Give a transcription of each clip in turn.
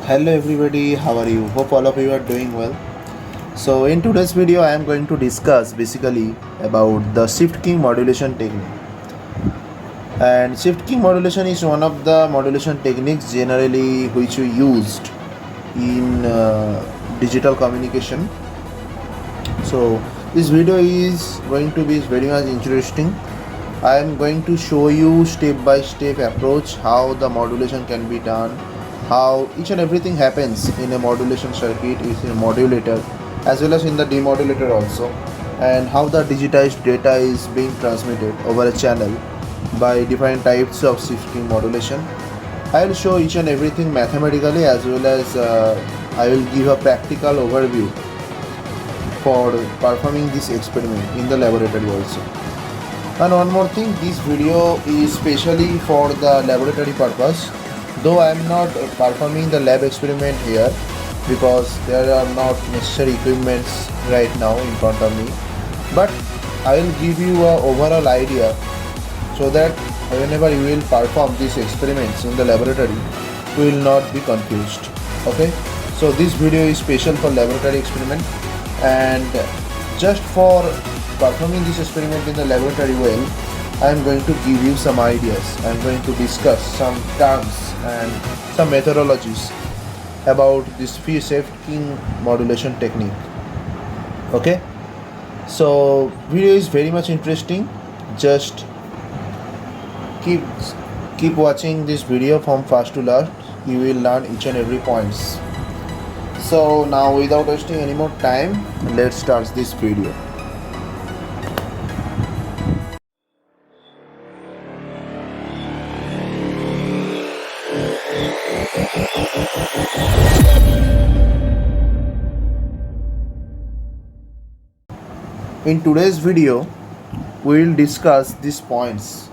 Hello everybody, how are you? Hope all of you are doing well. So in today's video I am going to discuss basically about the shift keying modulation technique. And shift keying modulation is one of the modulation techniques generally which we used in digital communication. So this video is going to be very much interesting. I am going to show you step by step approach how the modulation can be done, how each and everything happens in a modulation circuit with a modulator as well as in the demodulator also, and how the digitized data is being transmitted over a channel by different types of shifting modulation. I will show each and everything mathematically as well as I will give a practical overview for performing this experiment in the laboratory also. And one more thing, this video is specially for the laboratory purpose, though I am not performing the lab experiment here because there are not necessary equipments right now in front of me, but I will give you an overall idea so that whenever you will perform these experiments in the laboratory you will not be confused. Okay, so this video is special for laboratory experiment, and just for performing this experiment in the laboratory well, I am going to give you some ideas. I am going to discuss some terms and some methodologies about this shift keying modulation technique. Okay, so video is very much interesting. Just keep watching this video from first to last. You will learn each and every points. So now without wasting any more time, let's start this video. In today's video, we will discuss these points.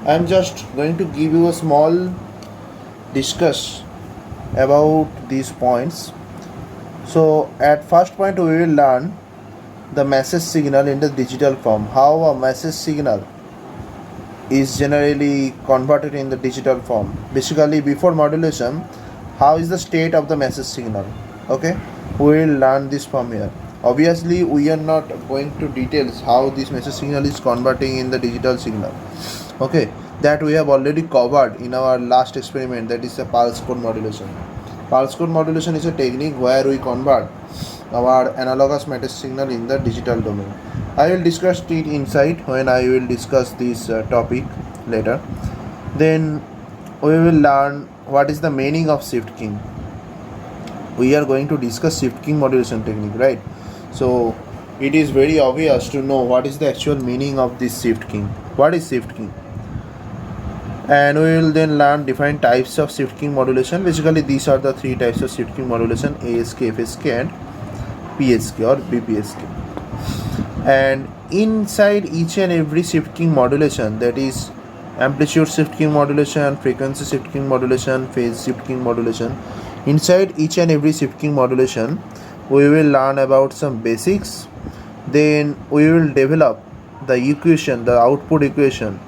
I am just going to give you a small discuss about these points. So at first point we will learn the message signal in the digital form, how a message signal is generally converted in the digital form. Basically before modulation, how is the state of the message signal. Okay, we will learn this from here. Obviously we are not going to details how this message signal is converting in the digital signal. Okay, that we have already covered in our last experiment, that is a pulse code modulation. Pulse code modulation is a technique where we convert our analogous message signal in the digital domain. I will discuss it inside when I will discuss this topic later. Then we will learn what is the meaning of shift keying. We are going to discuss shift keying modulation technique, right? So it is very obvious to know what is the actual meaning of this shift keying. What is shift keying? And we will then learn different types of shift keying modulation. Basically these are the three types of shift keying modulation: ASK, FSK and PSK or BPSK. And inside each and every shift keying modulation, that is amplitude shift keying modulation, frequency shift keying modulation, phase shift keying modulation, inside each and every shift keying modulation we will learn about some basics. Then we will develop the equation, the output equation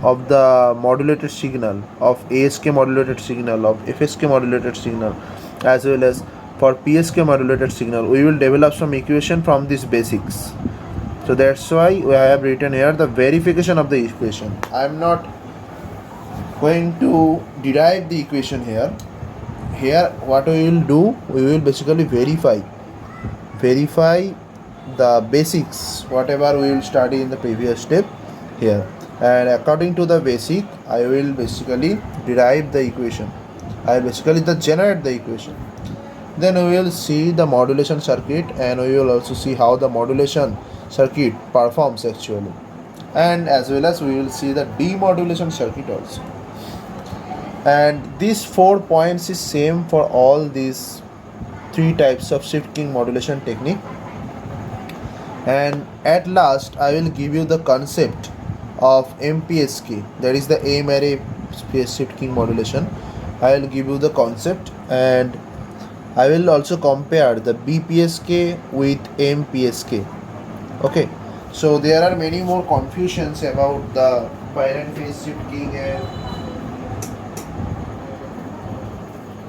of the modulated signal, of ASK modulated signal, of FSK modulated signal, as well as for PSK modulated signal. We will develop some equation from these basics. So that's why I have written here the verification of the equation. I am not going to derive the equation here. Here what we will do, we will basically verify the basics whatever we will study in the previous step here, and according to the basic I will basically derive the equation. I will basically generate the equation. Then we will see the modulation circuit, and we will also see how the modulation circuit performs actually, and as well as we will see the demodulation circuit also. And these 4 points is same for all these 3 types of shift keying modulation technique. And at last I will give you the concept of MPSK, that is the aim array shift keying modulation. I will give you the concept, and I will also compare the BPSK with MPSK. Okay, so there are many more confusions about the parent phase shift keying and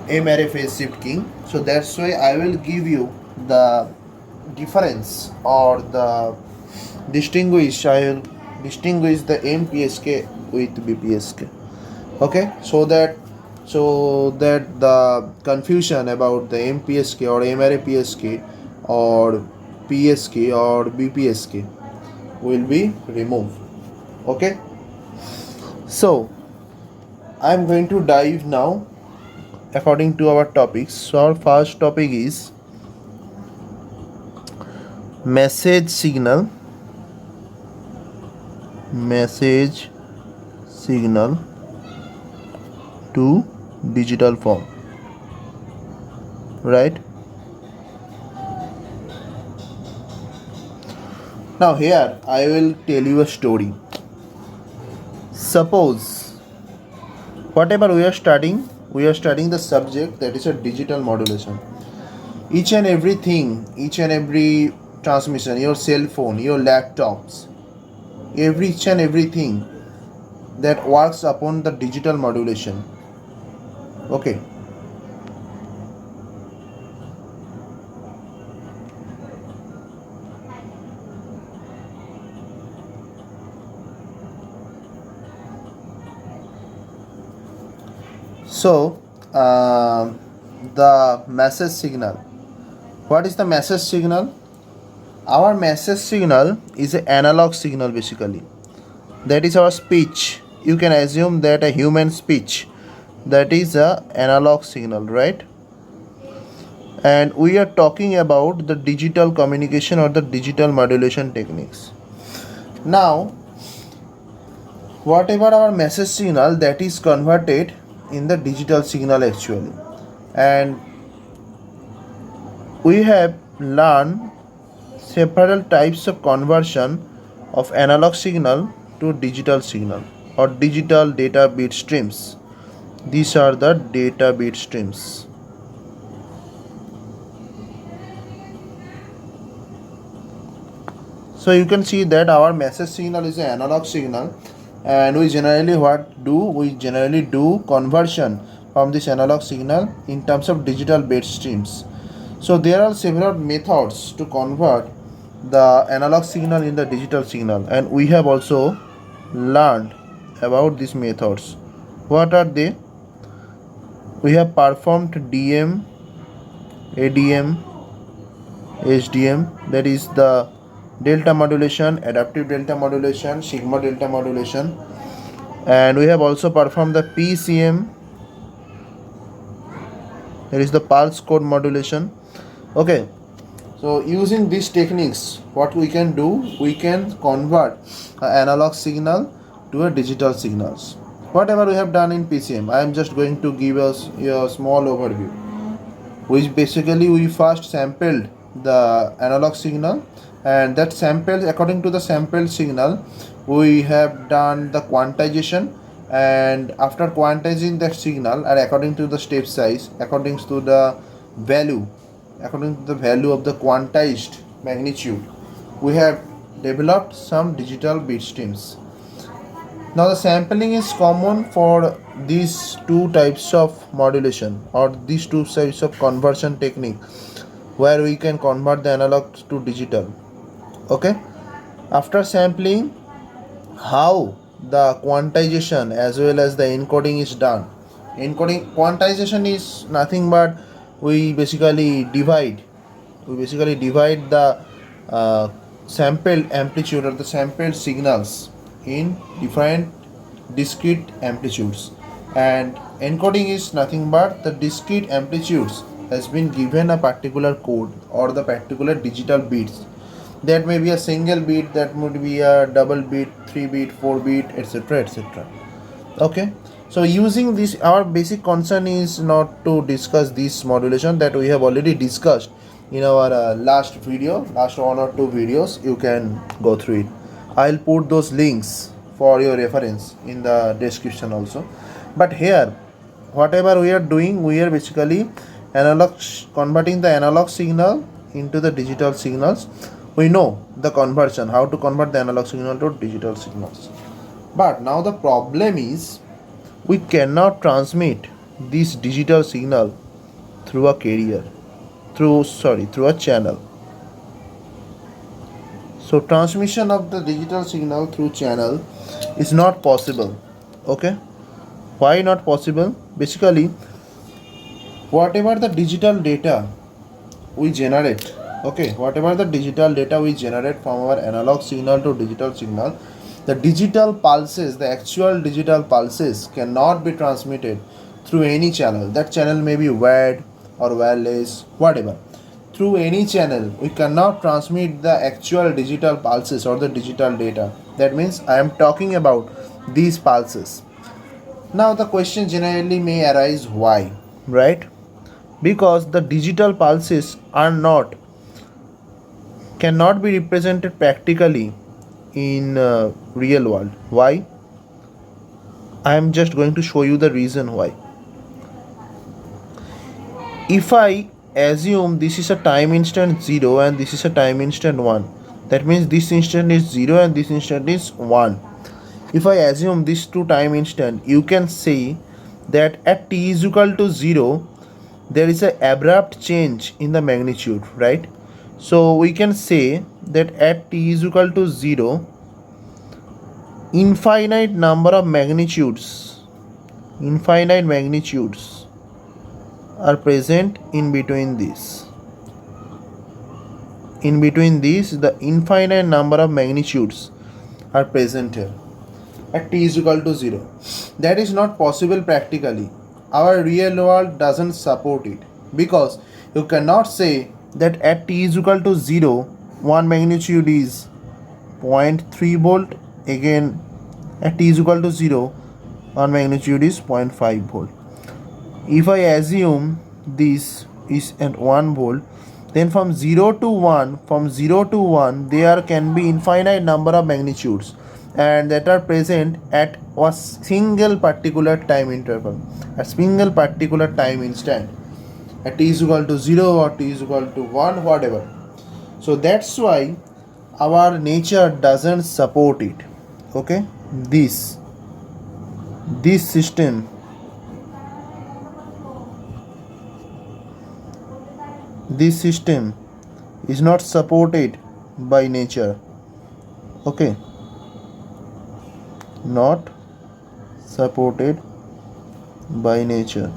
M array phase shift keying. So that's why I will give you the difference or the distinguish. I will distinguish the MPSK with BPSK. Okay, so that the confusion about the MPSK or M array PSK or PSK or BPSK will be removed. Okay, so I'm going to dive now according to our topics. So our first topic is message signal to digital form, right? Now here I will tell you a story. Suppose whatever we are studying the subject that is a digital modulation. Each and every transmission, your cell phone, your laptops, each and everything that works upon the digital modulation. Okay. So, the message signal. What is the message signal? Our message signal is an analog signal basically. That is our speech. You can assume that a human speech, that is a analog signal, right? And we are talking about the digital communication or the digital modulation techniques. Now, whatever our message signal, that is converted in the digital signal actually, and we have learned several types of conversion of analog signal to digital signal or digital data bit streams. These are the data bit streams. So you can see that our message signal is an analog signal, and we generally do conversion from this analog signal in terms of digital bit streams. So there are several methods to convert the analog signal in the digital signal, and we have also learned about these methods. What are they? We have performed DM, ADM, HDM, that is the delta modulation, adaptive delta modulation, sigma delta modulation, and we have also performed the PCM, that is the pulse code modulation. Okay, so using these techniques, what we can do, we can convert an analog signal to a digital signals. Whatever we have done in PCM, I am just going to give us a small overview, which basically we first sampled the analog signal, and that sample, according to the sampled signal, we have done the quantization, and after quantizing that signal and according to the step size, according to the value of the quantized magnitude, we have developed some digital bit streams. Now the sampling is common for these two types of modulation or these two types of conversion technique, where we can convert the analog to digital. Okay, after sampling, how the quantization as well as the encoding is done. Quantization is nothing but we basically divide the sampled amplitude or the sampled signals in different discrete amplitudes, and encoding is nothing but the discrete amplitudes has been given a particular code or the particular digital bits. That may be a single bit, that would be a double bit, 3 bit, 4 bit, etc, etc. Okay, so using this, our basic concern is not to discuss this modulation that we have already discussed in our last 1 or 2 videos. You can go through it. I'll put those links for your reference in the description also. But here, whatever we are doing, we are basically converting the analog signal into the digital signals. We know the conversion, how to convert the analog signal to digital signals. But now the problem is we cannot transmit this digital signal through a carrier, through a channel. So transmission of the digital signal through channel is not possible. Okay, why not possible? Basically, whatever the digital data we generate, okay, whatever the digital data we generate from our analog signal to digital signal, the digital pulses, the actual digital pulses cannot be transmitted through any channel. That channel may be wired or wireless, whatever. Through any channel we cannot transmit the actual digital pulses or the digital data. That means I am talking about these pulses. Now the question generally may arise, why, right? Because the digital pulses are not cannot be represented practically in real world. Why? I am just going to show you the reason why. If I assume this is a time instant 0 and this is a time instant 1, that means this instant is 0 and this instant is 1. If I assume these two time instant, you can say that at t is equal to 0 there is an abrupt change in the magnitude, right? So we can say that at t is equal to 0, infinite magnitudes are present in between these. In between these, the infinite number of magnitudes are present here at t is equal to 0. That is not possible practically. Our real world doesn't support it, because you cannot say that at t is equal to 0, one magnitude is 0.3 volt, again at t is equal to 0, one magnitude is 0.5 volt. If I assume this is at 1 volt, then from 0 to 1, there can be infinite number of magnitudes, and that are present at a single particular time interval, a single particular time instant, at t is equal to 0 or t is equal to 1, whatever. So that's why our nature doesn't support it. Okay, this system is not supported by nature. Okay, not supported by nature.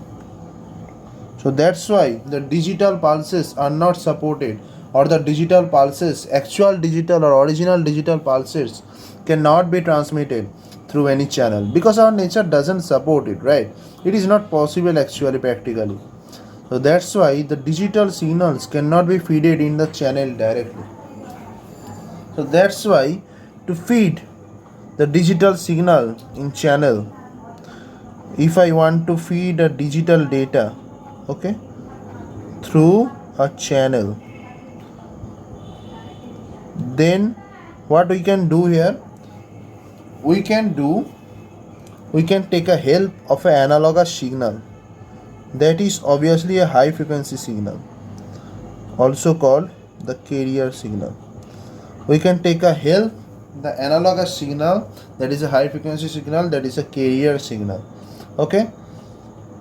So that's why the digital pulses are not supported, or the digital pulses, actual digital or original digital pulses, cannot be transmitted through any channel, because our nature doesn't support it, right? It is not possible actually practically. So that's why the digital signals cannot be fed in the channel directly. So that's why to feed the digital signal in channel, if I want to feed a digital data, okay, through a channel, then what we can do here, we can take a help of an analogous signal, that is obviously a high frequency signal, also called the carrier signal. We can take a help the analogous signal, that is a high frequency signal, that is a carrier signal. Okay,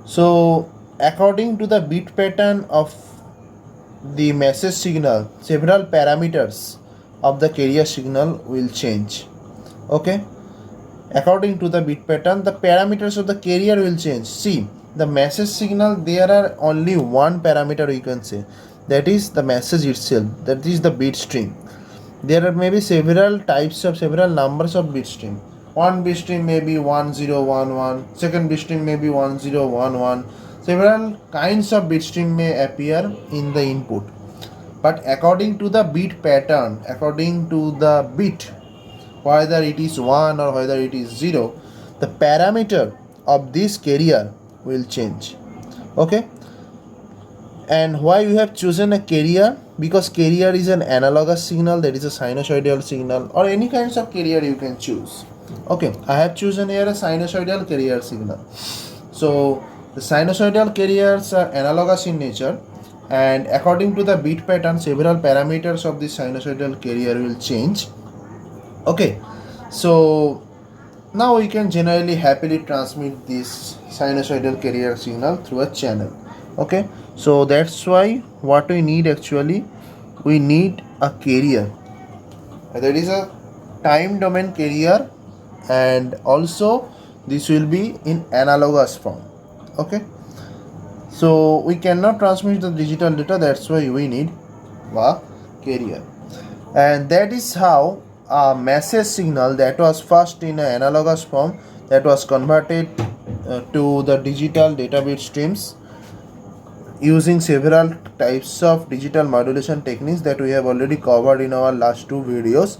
so according to the bit pattern of the message signal, several parameters of the carrier signal will change. Okay, according to the bit pattern, the parameters of the carrier will change. See, the message signal, there are only one parameter we can say, that is the message itself, that is the bit stream. There are maybe several numbers of bit stream. One bit stream may be 1011, second bit stream may be 1011. Several kinds of bit stream may appear in the input, but according to the bit pattern, according to the bit, whether it is 1 or whether it is 0, the parameter of this carrier will change. Okay, and why we have chosen a carrier? Because carrier is an analogous signal, that is a sinusoidal signal, or any kinds of carrier you can choose. Okay, I have chosen here a sinusoidal carrier signal. So the sinusoidal carriers are analogous in nature, and according to the bit pattern, several parameters of this sinusoidal carrier will change. Okay, so Now we can generally happily transmit this sinusoidal carrier signal through a channel. Okay, so that's why what we need actually, we need a carrier. There is a time domain carrier, and also this will be in analogous form. Okay, so we cannot transmit the digital data, that's why we need a carrier. And that is how a message signal that was first in an analogous form, that was converted to the digital data bit streams using several types of digital modulation techniques that we have already covered in our last two videos.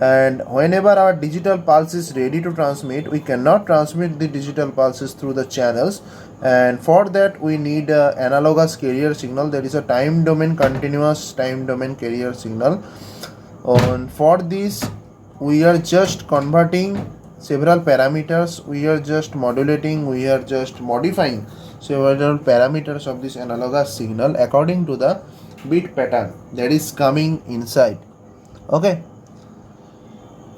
And whenever our digital pulse is ready to transmit, we cannot transmit the digital pulses through the channels, and for that we need a analogous carrier signal, that is a time domain continuous time domain carrier signal. And for this we are just converting several parameters, we are just modulating, we are just modifying several parameters of this analogous signal according to the bit pattern that is coming inside. Okay,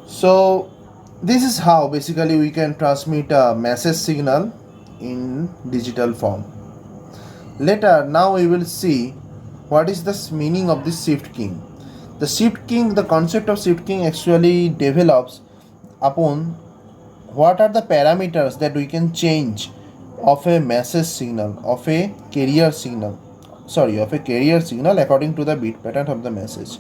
so this is how basically we can transmit a message signal in digital form. Later, now we will see what is the meaning of this shift keying. The shift keying, the concept of shift keying actually develops upon what are the parameters that we can change of a message signal, of a carrier signal, of a carrier signal according to the bit pattern of the message.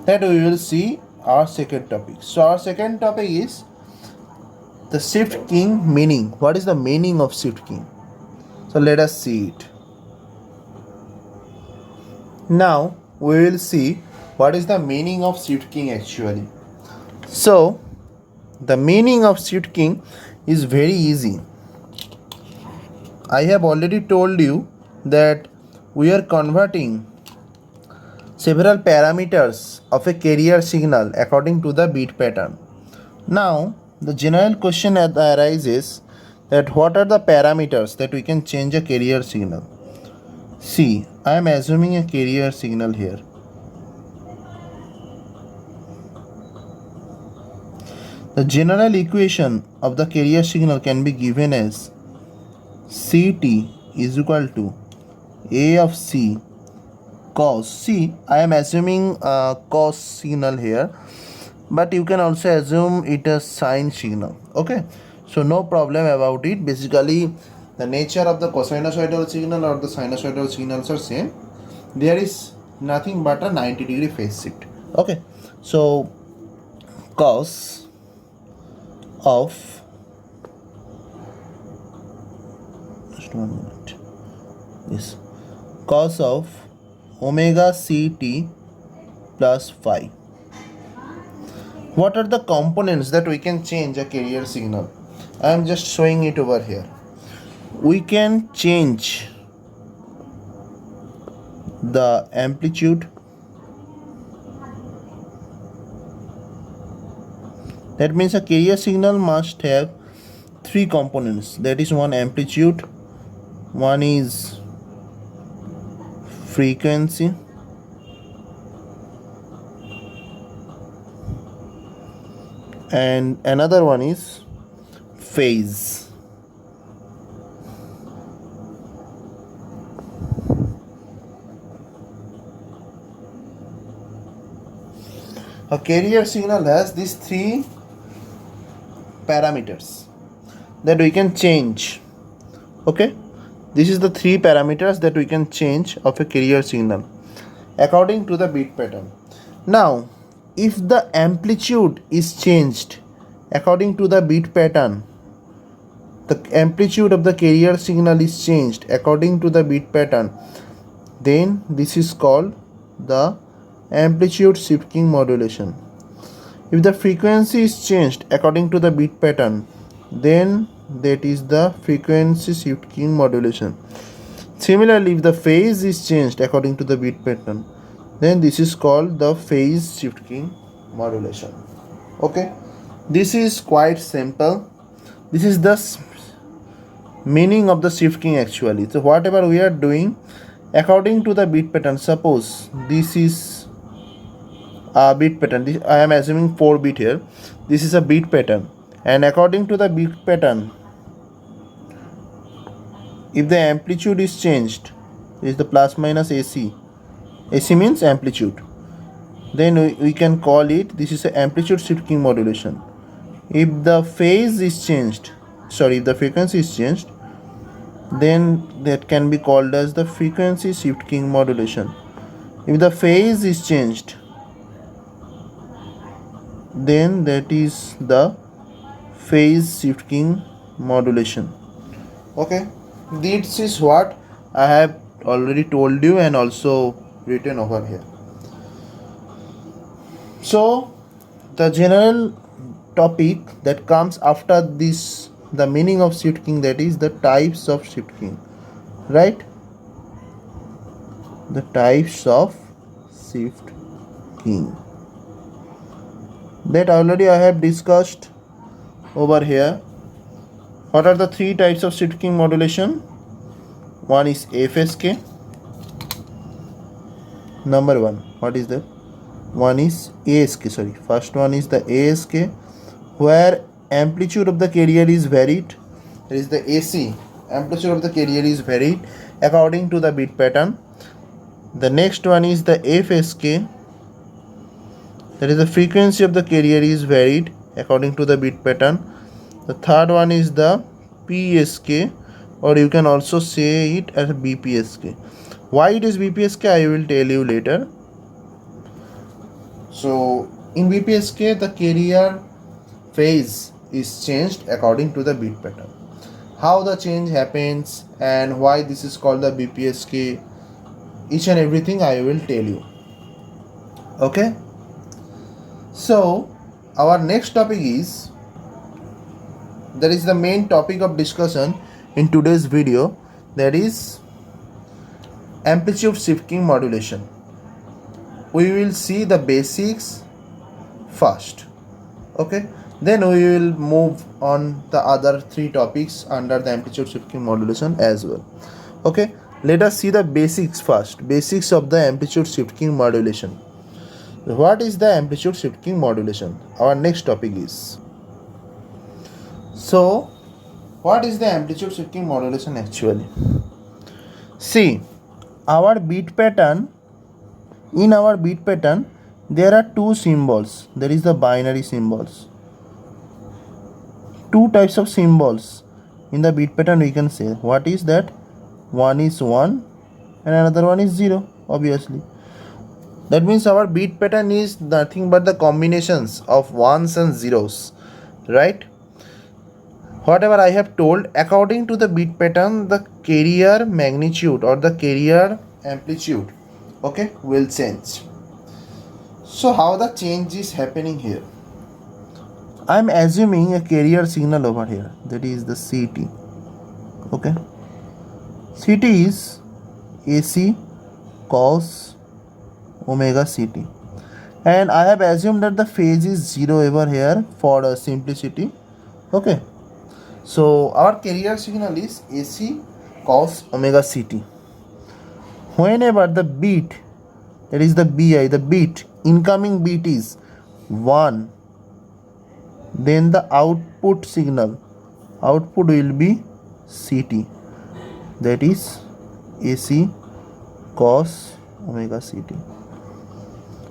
That we will see our second topic. So our second topic is the shift keying meaning. What is the meaning of shift keying? So let us see it. Now we will see what is the meaning of shift keying actually. So the meaning of shift keying is very easy. I have already told you that we are converting several parameters of a carrier signal according to the bit pattern. Now the general question arises that what are the parameters that we can change a carrier signal. See, I am assuming a carrier signal here. The general equation of the carrier signal can be given as Ct is equal to A of C cos. See, I am assuming a cos signal here, but you can also assume it as sine signal. Okay, so no problem about it. Basically, the nature of the cosinusoidal signal or the sinusoidal signals are same. There is nothing but a 90-degree phase shift. Okay, so cos of, just 1 minute, yes, cos of omega ct plus phi. What are the components that we can change a carrier signal? I am just showing it over here. We can change the amplitude, that means a carrier signal must have three components, that is one amplitude, one is frequency, and another one is phase. A carrier signal has these three parameters that we can change. Okay, this is the three parameters that we can change of a carrier signal according to the bit pattern. Now if the amplitude is changed according to the bit pattern, the amplitude of the carrier signal is changed according to the bit pattern, then this is called the amplitude shift keying modulation. If the frequency is changed according to the bit pattern, then that is the frequency shift keying modulation. Similarly, if the phase is changed according to the bit pattern, then this is called the phase shift keying modulation. Okay, this is quite simple. This is the meaning of the shift keying actually. So whatever we are doing according to the bit pattern, suppose this is a bit pattern, I am assuming 4 bit here, this is a bit pattern, And according to the beat pattern, if the amplitude is changed, is the plus minus AC. AC means amplitude. Then we can call it, this is a amplitude shift keying modulation. If the phase is changed, if the frequency is changed, then that can be called as the frequency shift keying modulation. If the phase is changed, then that is the phase shift keying modulation. Okay, this is what I have already told you and also written over here. So the general topic that comes after this, the meaning of shift keying, that is the types of shift keying, right? The types of shift keying that already I have discussed over here. What are the three types of shift keying modulation? One is FSK. Number one, what is that? One is ASK. First one is the ASK, where amplitude of the carrier is varied. There is the AC, amplitude of the carrier is varied according to the beat pattern. The next one is the FSK, that is the frequency of the carrier is varied according to the beat pattern. The third one is the PSK, or you can also say it as BPSK. Why it is BPSK, I will tell you later. So in BPSK, the carrier phase is changed according to the beat pattern. How the change happens and why this is called the BPSK, each and everything I will tell you. Okay, so our next topic is, that is the main topic of discussion in today's video, that is amplitude shift keying modulation. We will see the basics first. Okay, then we will move on the other three topics under the amplitude shift keying modulation as well. Okay, let us see the basics first. Basics of the amplitude shift keying modulation. What is the amplitude shift keying modulation? Our next topic is. So what is the amplitude shift keying modulation actually? See, our beat pattern, in our beat pattern there are two symbols. There is the binary symbols. Two types of symbols in the beat pattern we can say. What is that? One is 1 and another one is 0, obviously. That means our beat pattern is nothing but the combinations of ones and zeros, right? Whatever I have told, according to the beat pattern, the carrier magnitude or the carrier amplitude, okay, will change. So how the change is happening here? I am assuming a carrier signal over here, that is the CT. Okay, CT is AC cos omega CT, and I have assumed that the phase is 0 over here for simplicity. Okay, so our carrier signal is AC cos omega CT. Whenever the beat, that is the BI, the beat, incoming beat is 1, then the output signal, output will be CT, that is AC cos omega CT.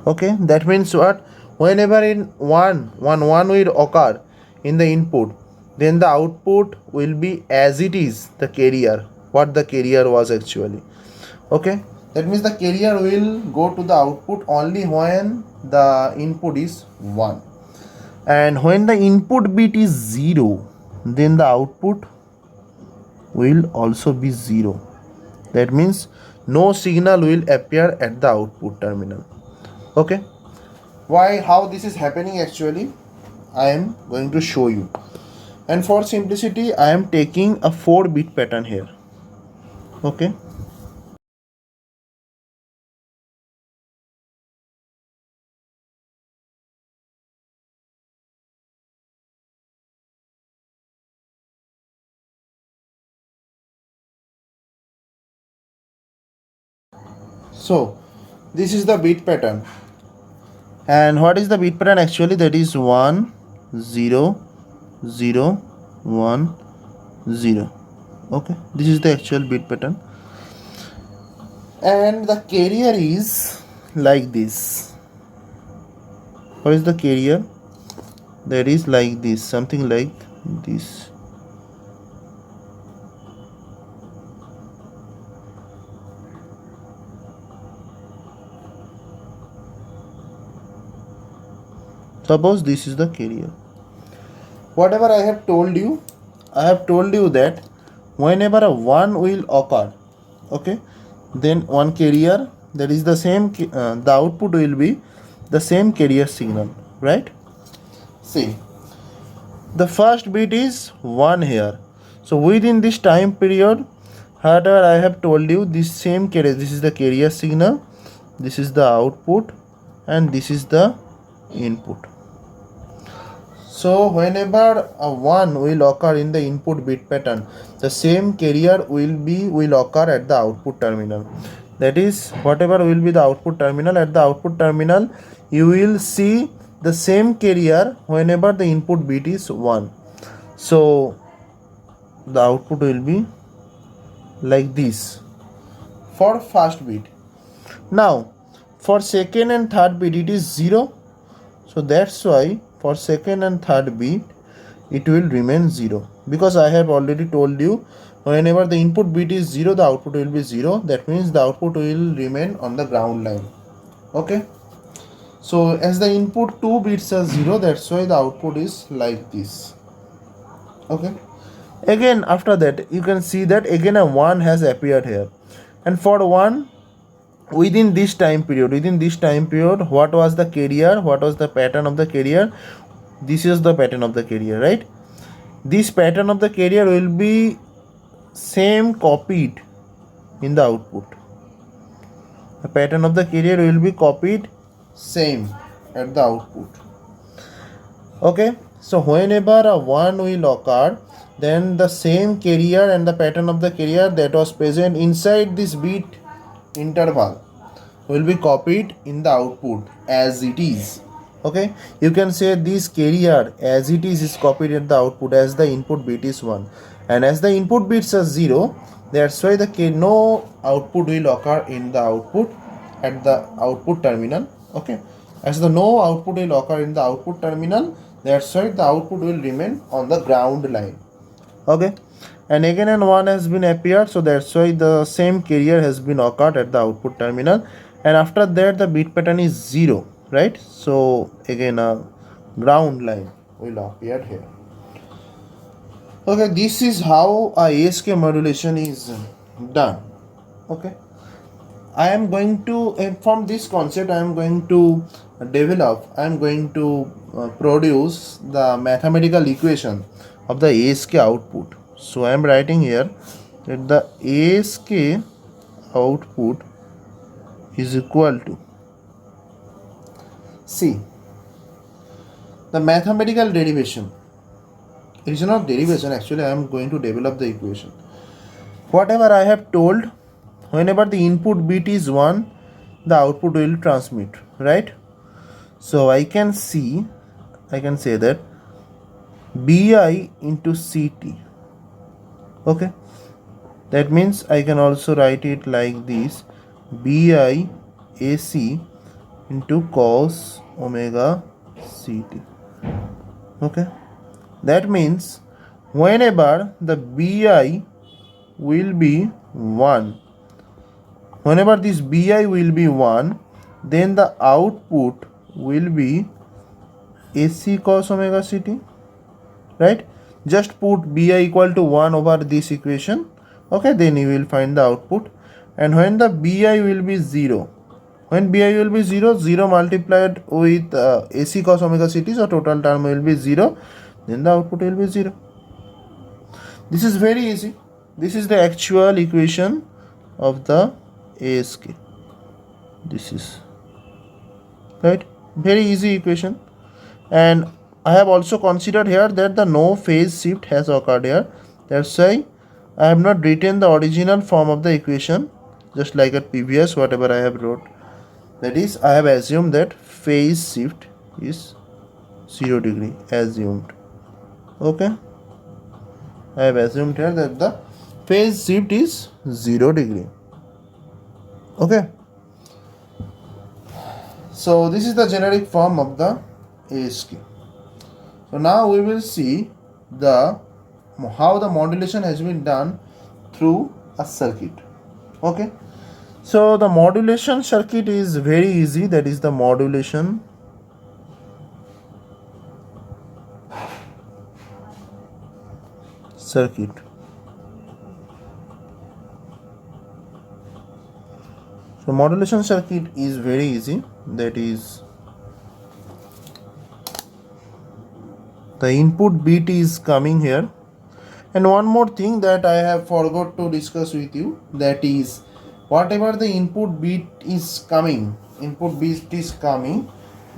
Okay, that means what? Whenever in 1 will occur in the input, then the output will be as it is the carrier, what the carrier was actually. Okay, that means the carrier will go to the output only when the input is 1, and when the input bit is 0, then the output will also be 0. That means no signal will appear at the output terminal. Okay, why, how this is happening actually, I am going to show you. And for simplicity, I am taking a 4-bit pattern here. Okay, so this is the bit pattern. And what is the bit pattern actually? That is 1 0 0 1 0. Okay, this is the actual bit pattern, and the carrier is like this. What is the carrier? That is like this, something like this. Suppose this is the carrier. Whatever I have told you that whenever a 1 will occur, okay, then one carrier, that is the same, the output will be the same carrier signal, right? See, the first bit is 1 here. So within this time period, whatever I have told you, this same carrier, this is the carrier signal, this is the output, and this is the input. So whenever a 1 will occur in the input bit pattern, the same carrier will occur at the output terminal. That is, whatever will be the output terminal, at the output terminal you will see the same carrier whenever the input bit is 1. So the output will be like this for first bit. Now for second and third bit it is 0. So that's why for second and third bit it will remain 0, because I have already told you whenever the input bit is 0, the output will be 0. That means the output will remain on the ground line. Okay, so as the input 2 bits are 0, that's why the output is like this. Okay, again after that you can see that again a 1 has appeared here, and for 1, within this time period, what was the carrier, what was the pattern of the carrier? This is the pattern of the carrier, right? This pattern of the carrier will be same copied in the output. The pattern of the carrier will be copied same at the output. Okay, so whenever a 1 will occur, then the same carrier and the pattern of the carrier that was present inside this bit interval will be copied in the output as it is. Okay, you can say this carrier as it is copied at the output as the input bit is 1, and as the input bits are 0, that's why the no output will occur in the output at the output terminal. Okay, as the no output will occur in the output terminal, that's why the output will remain on the ground line. Okay, and again and 1 has been appeared, so that's why the same carrier has been occurred at the output terminal, and after that the bit pattern is 0, right? So again a ground line will appear here. Okay, this is how a ASK modulation is done. Okay, I am going to, from this concept I am going to produce the mathematical equation of the ASK output. So I am writing here that the ASK output is equal to, see, the mathematical derivation. It is not derivation, actually I am going to develop the equation. Whatever I have told, whenever the input bit is 1, the output will transmit, right? So I can say that Bi into Ct. Okay, that means I can also write it like this: Bi AC into cos omega Ct. Okay, that means whenever the Bi will be 1, whenever this Bi will be 1, then the output will be AC cos omega Ct, right? Just put Bi equal to 1 over this equation. Okay, then you will find the output. And when the Bi will be 0, when Bi will be 0, 0 multiplied with AC cos omega Ct, so total term will be 0, then the output will be 0. This is very easy. This is the actual equation of the ASK. This is, right? Very easy equation. And I have also considered here that the no phase shift has occurred here. That's why I have not written the original form of the equation, just like at previous whatever I have wrote. That is, I have assumed that phase shift is 0 degree, assumed. Okay, I have assumed here that the phase shift is 0 degree. Okay, so this is the generic form of the ASK. So now we will see the how the modulation has been done through a circuit. Okay, so the modulation circuit is very easy. That is the modulation circuit. So modulation circuit is very easy. That is, the input bit is coming here. And one more thing that I have forgot to discuss with you, that is, whatever the input bit is coming,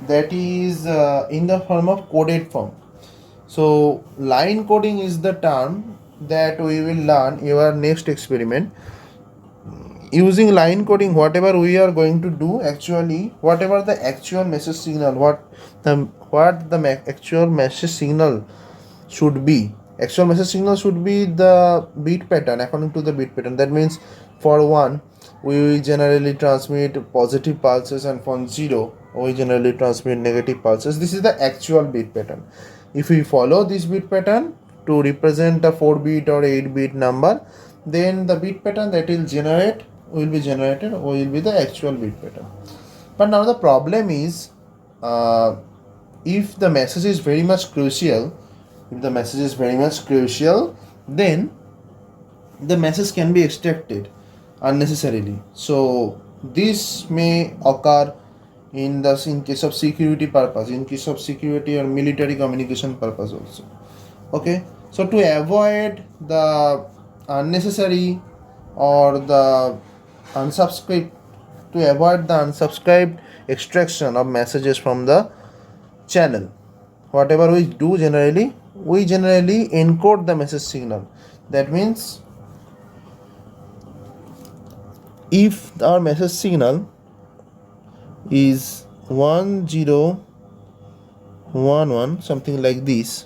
that is in the form of coded form. So line coding is the term that we will learn in our next experiment. Using line coding, whatever we are going to do, actually whatever the actual message signal, actual message signal should be, the bit pattern. According to the bit pattern, that means for 1 we generally transmit positive pulses, and for 0 we generally transmit negative pulses. This is the actual bit pattern. If we follow this bit pattern to represent a 4-bit or 8-bit number, then the bit pattern that will be the actual bit pattern. But now the problem is, if the message is very much crucial, then the message can be extracted unnecessarily. So this may occur in case of security purpose, in case of security or military communication purpose also. Okay, so to avoid the unnecessary or the unsubscribed extraction of messages from the channel, whatever we do, we generally encode the message signal. That means if our message signal is 1011 something like this,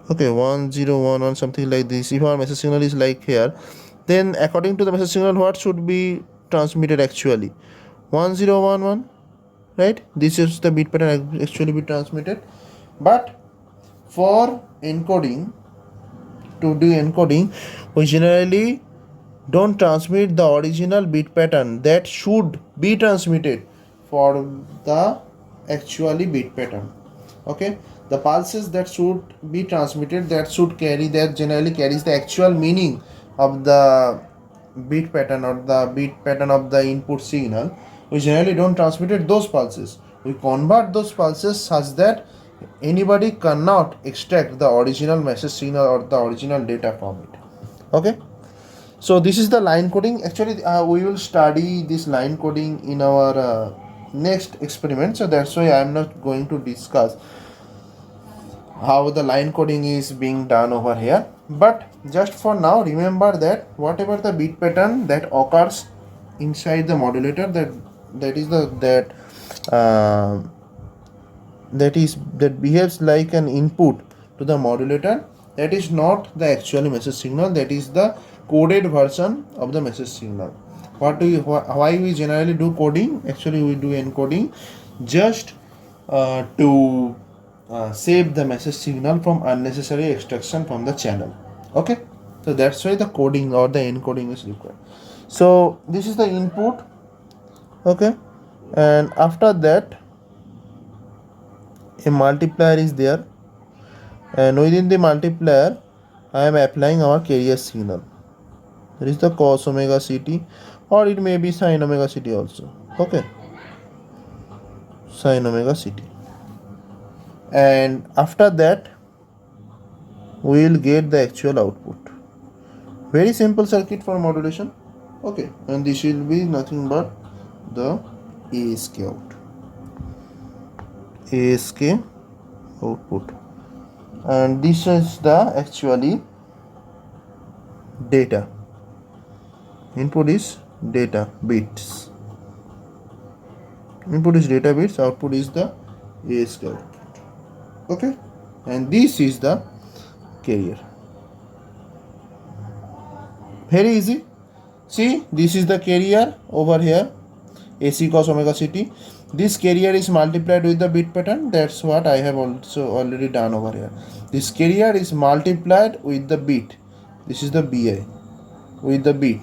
okay, 1011 something like this, if our message signal is like here, then according to the message signal, what should be transmitted actually? 1011, right? This is the bit pattern actually be transmitted. But for encoding, we generally don't transmit the original bit pattern that should be transmitted for the actually bit pattern. Okay, the pulses that should be transmitted, that generally carries the actual meaning of the bit pattern or the bit pattern of the input signal, we generally don't transmit those pulses. We convert those pulses such that anybody cannot extract the original message signal or the original data from it. Okay, so this is the line coding. Actually we will study this line coding in our next experiment, so that's why I am not going to discuss how the line coding is being done over here. But just for now, remember that whatever the bit pattern that occurs inside the modulator, that behaves like an input to the modulator, that is not the actual message signal, that is the coded version of the message signal. Why we generally do coding? Actually we do encoding just to save the message signal from unnecessary extraction from the channel. Okay, so that's why the coding or the encoding is required. So this is the input. Okay, and after that a multiplier is there, and within the multiplier I am applying our carrier signal. That is the cos omega ct, or it may be sin omega ct also. Okay, sin omega ct. And after that we will get the actual output. Very simple circuit for modulation. Okay, and this will be nothing but the ASK output, and this is the actually data. Input is data bits, output is the ASK output. Okay, and this is the carrier. Very easy. See, this is the carrier over here, AC cos omega ct. This carrier is multiplied with the bit pattern. That's what I have also already done over here. This carrier is multiplied with the bit. This is the BI with the bit.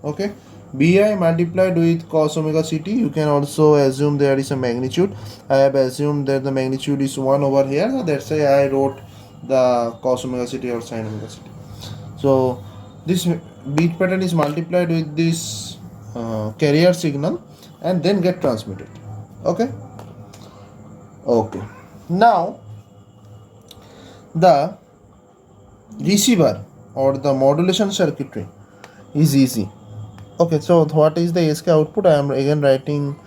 Okay, BI multiplied with cos omega ct. You can also assume there is a magnitude. I have assumed that the magnitude is 1 over here. So that's why I wrote the cos omega ct or sin omega ct. So this bit pattern is multiplied with this carrier signal and then get transmitted. Okay. Now the receiver or the modulation circuitry is easy. Okay, so what is the ASK output? I am again writing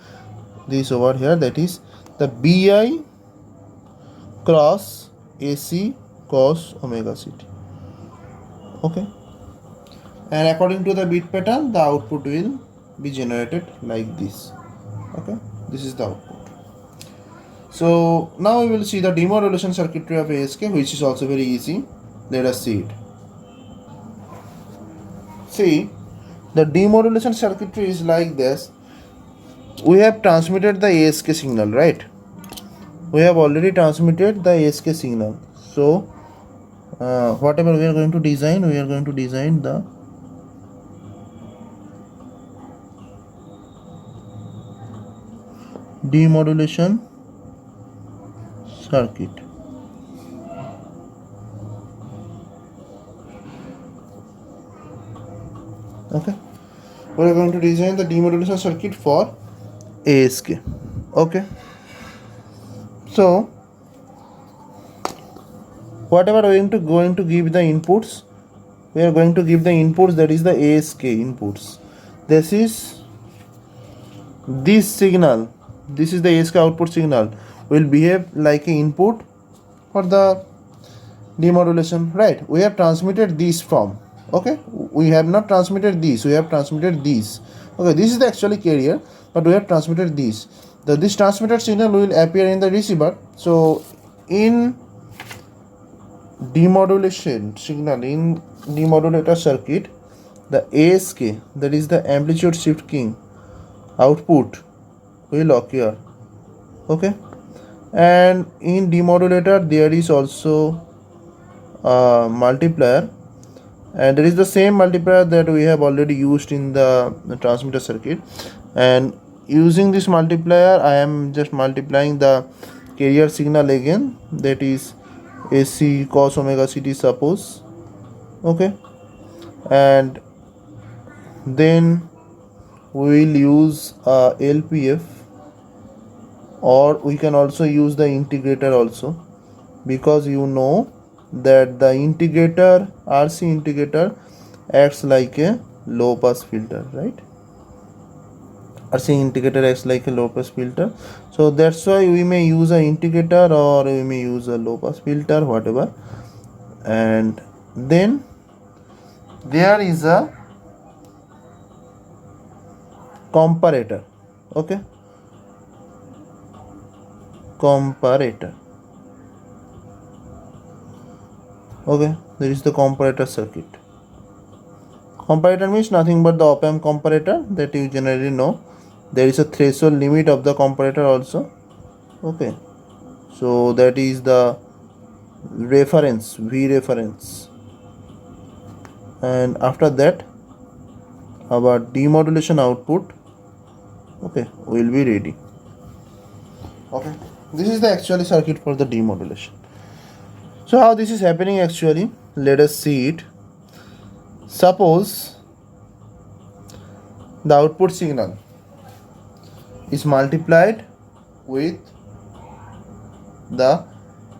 this over here, that is the BI cross AC cos omega ct. Okay, and according to the bit pattern the output will be generated like this. Okay, this is the output. So now we will see the demodulation circuitry of ASK, which is also very easy. Let us see it. See, the demodulation circuitry is like this. We have transmitted the ASK signal, right? We have already transmitted the ASK signal. So whatever we are going to design, we are going to design the demodulation circuit. Okay, we are going to design the demodulation circuit for ASK. Okay, so whatever we are going to give the inputs, we are going to give the inputs, that is the ASK inputs. This is this signal, this is the ASK output signal, will behave like an input for the demodulation, right? We have transmitted this from, okay, we have not transmitted this, we have transmitted this. Okay, this is the actually carrier, but we have transmitted this. This transmitted signal will appear in the receiver. So in demodulation signal, in demodulator circuit, the ASK, that is the amplitude shift keying output, will occur. Okay, and in demodulator there is also a multiplier, and there is the same multiplier that we have already used in the transmitter circuit, and using this multiplier I am just multiplying the carrier signal again, that is AC cos omega ct, suppose. Okay, and then we will use LPF, or we can also use the integrator also, because you know that the integrator, RC integrator, acts like a low pass filter, right? RC integrator acts like a low pass filter, so that's why we may use an integrator or we may use a low pass filter, whatever. And then there is a comparator. Okay, comparator. Okay, there is the comparator circuit. Comparator means nothing but the op-amp comparator that you generally know. There is a threshold limit of the comparator also. Okay, so that is the reference, V reference, and after that our demodulation output, okay, will be ready. Okay, this is the actual circuit for the demodulation. So how this is happening actually, let us see it. Suppose the output signal is multiplied with the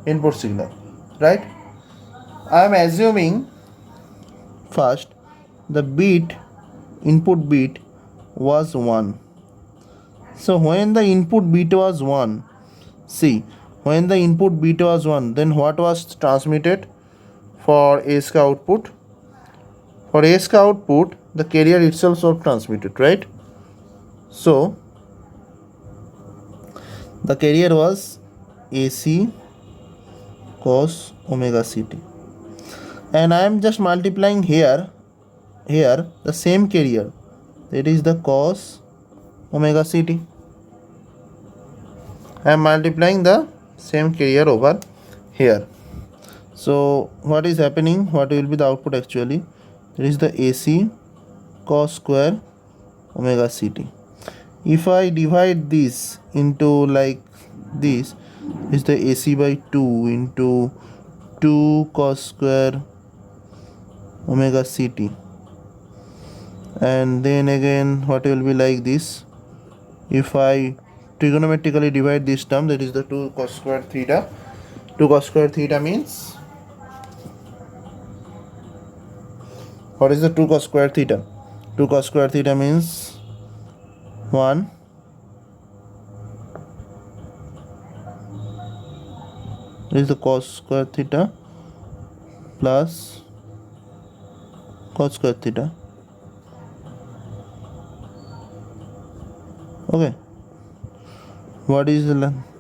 input signal, right? I am assuming first the bit, input bit was 1. So when the input bit was 1, see, when the input bit was 1, then what was transmitted for ASK output? For ASK output, the carrier itself was transmitted, right? So the carrier was AC cos omega ct, and I am just multiplying here the same carrier, that is the cos omega ct. I am multiplying the same carrier over here. So what is happening, what will be the output actually? There is the AC cos square omega ct. If I divide this into like this, is the AC by 2 into 2 cos square omega ct, and then again what will be like this. If I trigonometrically divide this term, that is the 2 cos square theta. 2 cos square theta means, what is the 2 cos square theta? 2 cos square theta means 1 is the cos square theta plus cos square theta. Okay, what is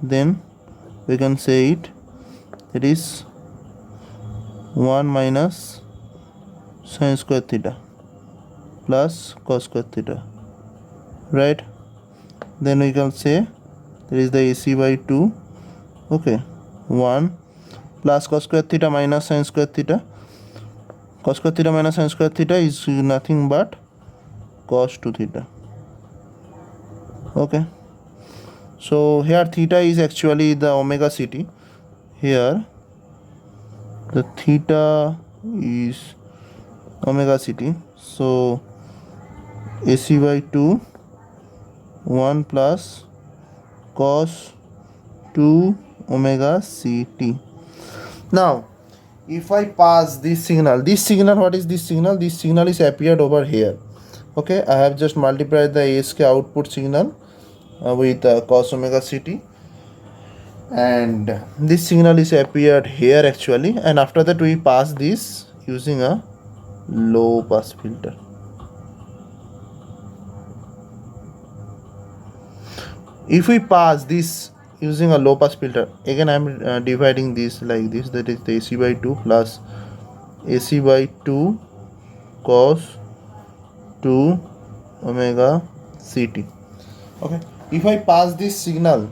then we can say it is 1 minus sin square theta plus cos square theta, right? Then we can say there is the AC by 2. Okay, 1 plus cos square theta minus sin square theta. Cos square theta minus sin square theta is nothing but cos 2 theta. Okay, so here theta is actually the omega ct. Here the theta is omega ct. So AC by 2 1 plus cos 2 omega ct. Now if I pass this signal, what is this signal? This signal is appeared over here. Okay, I have just multiplied the ASK output signal with cos omega ct, and this signal is appeared here actually, and after that we pass this using a low pass filter. If we pass this using a low pass filter, again I am dividing this like this, that is the AC by 2 plus AC by 2 cos 2 omega ct. Okay, if I pass this signal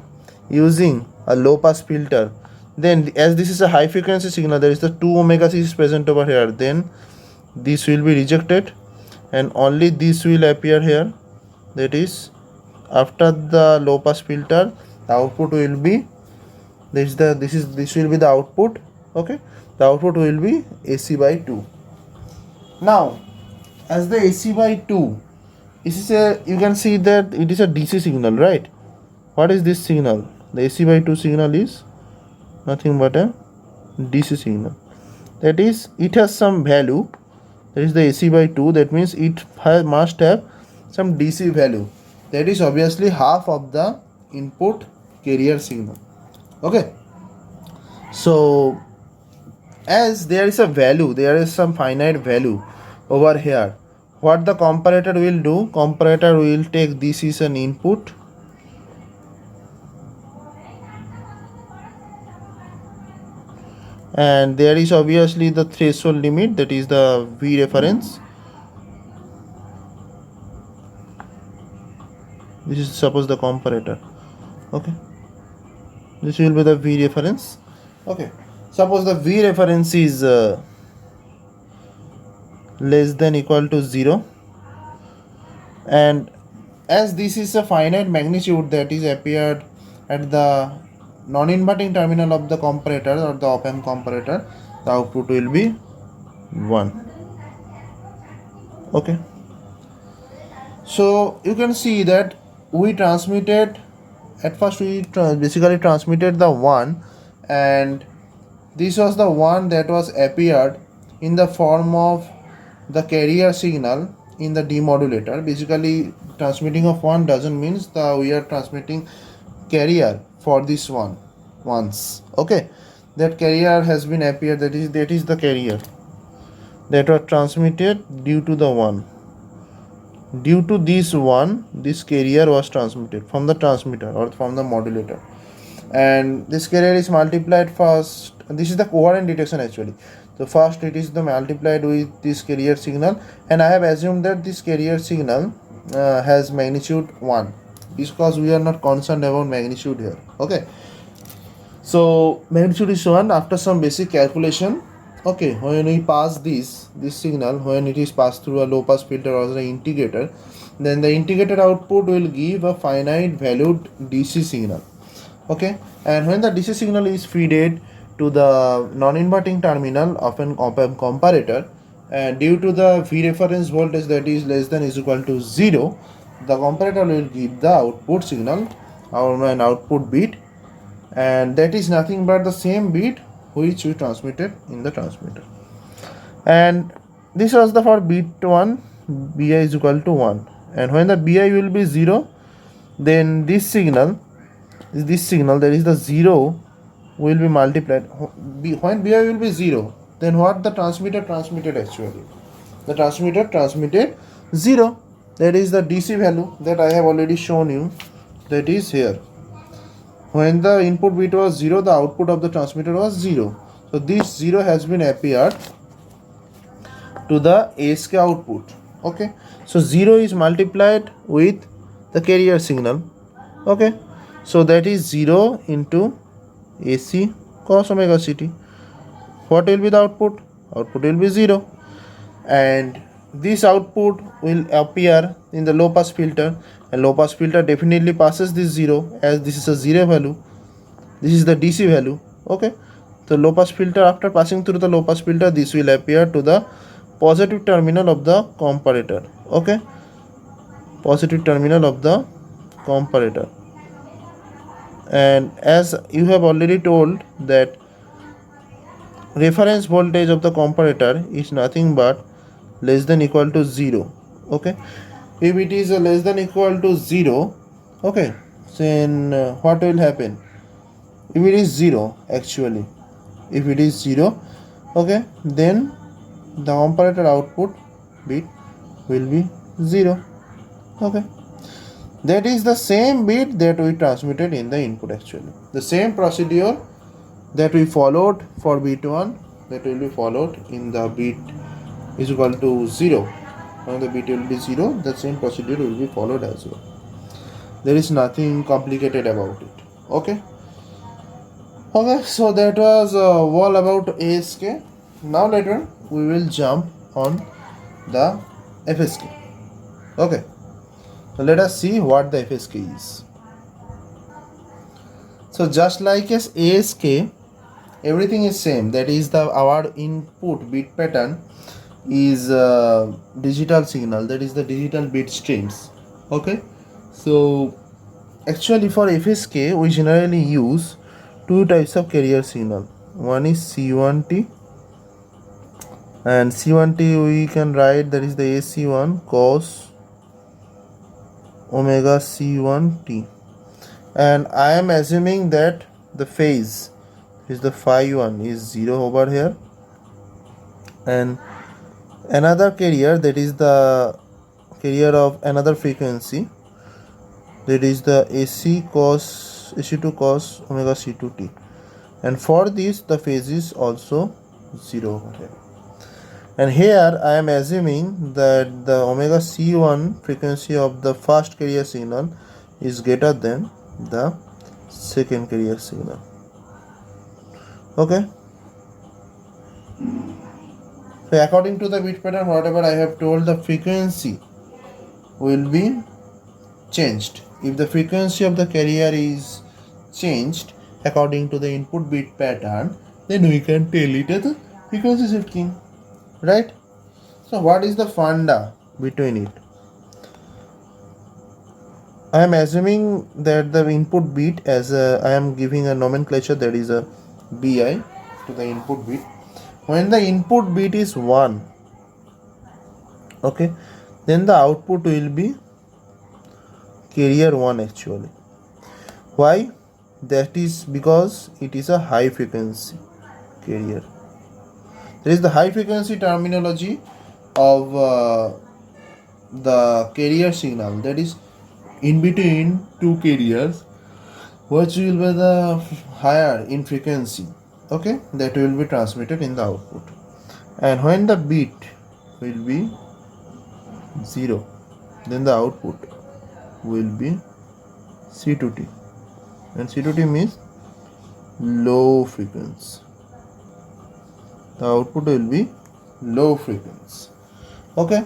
using a low pass filter, then as this is a high frequency signal, there is the 2 omega c is present over here, then this will be rejected and only this will appear here. That is, after the low pass filter, the output will be this will be the output. Okay, the output will be AC by 2. Now as the AC by 2, this is a, you can see that it is a DC signal, right? What is this signal? The AC by 2 signal is nothing but a DC signal. That is, it has some value. That is the AC by 2. That means it must have some DC value. That is obviously half of the input carrier signal. Okay. So as there is a value, there is some finite value over here. What the comparator will do? Comparator will take this is an input, and there is obviously the threshold limit, that is the V reference. This is suppose the comparator. Okay, this will be the V reference. Okay, suppose the V reference is less than equal to 0, and as this is a finite magnitude that is appeared at the non-inverting terminal of the comparator or the op-amp comparator, the output will be 1. Okay, so you can see that we transmitted, at first we basically transmitted the 1, and this was the 1 that was appeared in the form of the carrier signal in the demodulator. Basically transmitting of 1 doesn't means we are transmitting carrier for this one once. Okay, that carrier has been appeared, that is the carrier that was transmitted due to the 1. Due to this 1, this carrier was transmitted from the transmitter or from the modulator. and this carrier is multiplied first. This is the coherent detection actually. So first it is the multiplied with this carrier signal, and I have assumed that this carrier signal has magnitude 1, because we are not concerned about magnitude here. Okay, so magnitude is 1 after some basic calculation. Okay, when we pass this signal, when it is passed through a low pass filter or the integrator, then the integrated output will give a finite valued DC signal. Okay, and when the DC signal is fed to the non-inverting terminal of an op-amp comparator, and due to the V reference voltage that is less than is equal to 0, the comparator will give the output signal or an output bit, and that is nothing but the same bit which we transmitted in the transmitter. And this was the for bit 1, bi is equal to 1, and when the bi will be 0, then this signal that is the 0 will be multiplied. When bi will be 0, then what the transmitter transmitted actually? The transmitter transmitted 0. That is the DC value that I have already shown you, that is here. When the input bit was 0, the output of the transmitter was 0. So this 0 has been appeared to the ASK output. Okay, so 0 is multiplied with the carrier signal. Okay, so that is 0 into AC cos omega ct. What will be the output? Output will be 0, and this output will appear in the low pass filter, and low pass filter definitely passes this 0, as this is a 0 value, this is the DC value. Okay, the low pass filter, after passing through the low pass filter, this will appear to the positive terminal of the comparator. Okay, positive terminal of the comparator. And as you have already told that reference voltage of the comparator is nothing but less than equal to 0. Okay, if it is less than equal to 0, okay, then what will happen? If it is 0 actually, if it is 0, okay, then the comparator output bit will be 0. Okay, that is the same bit that we transmitted in the input actually. The same procedure that we followed for bit 1, that will be followed in the bit is equal to 0. When the bit will be 0, the same procedure will be followed as well. There is nothing complicated about it. Okay, okay, so that was all about ASK. Now later we will jump on the FSK. Okay, so let us see what the FSK is. So just like as ASK, everything is same, that is our input bit pattern is digital signal, that is the digital bit streams. Okay, so actually for FSK we generally use two types of carrier signal. One is C1T, and C1T we can write, that is the AC1 cos omega C1T, and I am assuming that the phase is the phi 1 is 0 over here, and another carrier, that is the carrier of another frequency, that is the AC2 cos omega C2T, and for this the phase is also 0 over here. And here I am assuming that the omega C1 frequency of the first carrier signal is greater than the second carrier signal. Okay, so according to the bit pattern, whatever I have told, the frequency will be changed. If the frequency of the carrier is changed according to the input bit pattern, then we can tell it as the frequency shift keying, right? So what is the funda between it? I am assuming that the input bit, as I am giving a nomenclature, that is a bi to the input bit. When the input bit is 1, okay, then the output will be carrier 1 actually. Why? That is because it is a high frequency carrier. There is the high frequency terminology of the carrier signal, that is in between two carriers, which will be the higher in frequency, okay, that will be transmitted in the output. And when the bit will be 0, then the output will be C to T, and C to T means low frequency. The output will be low frequency, okay.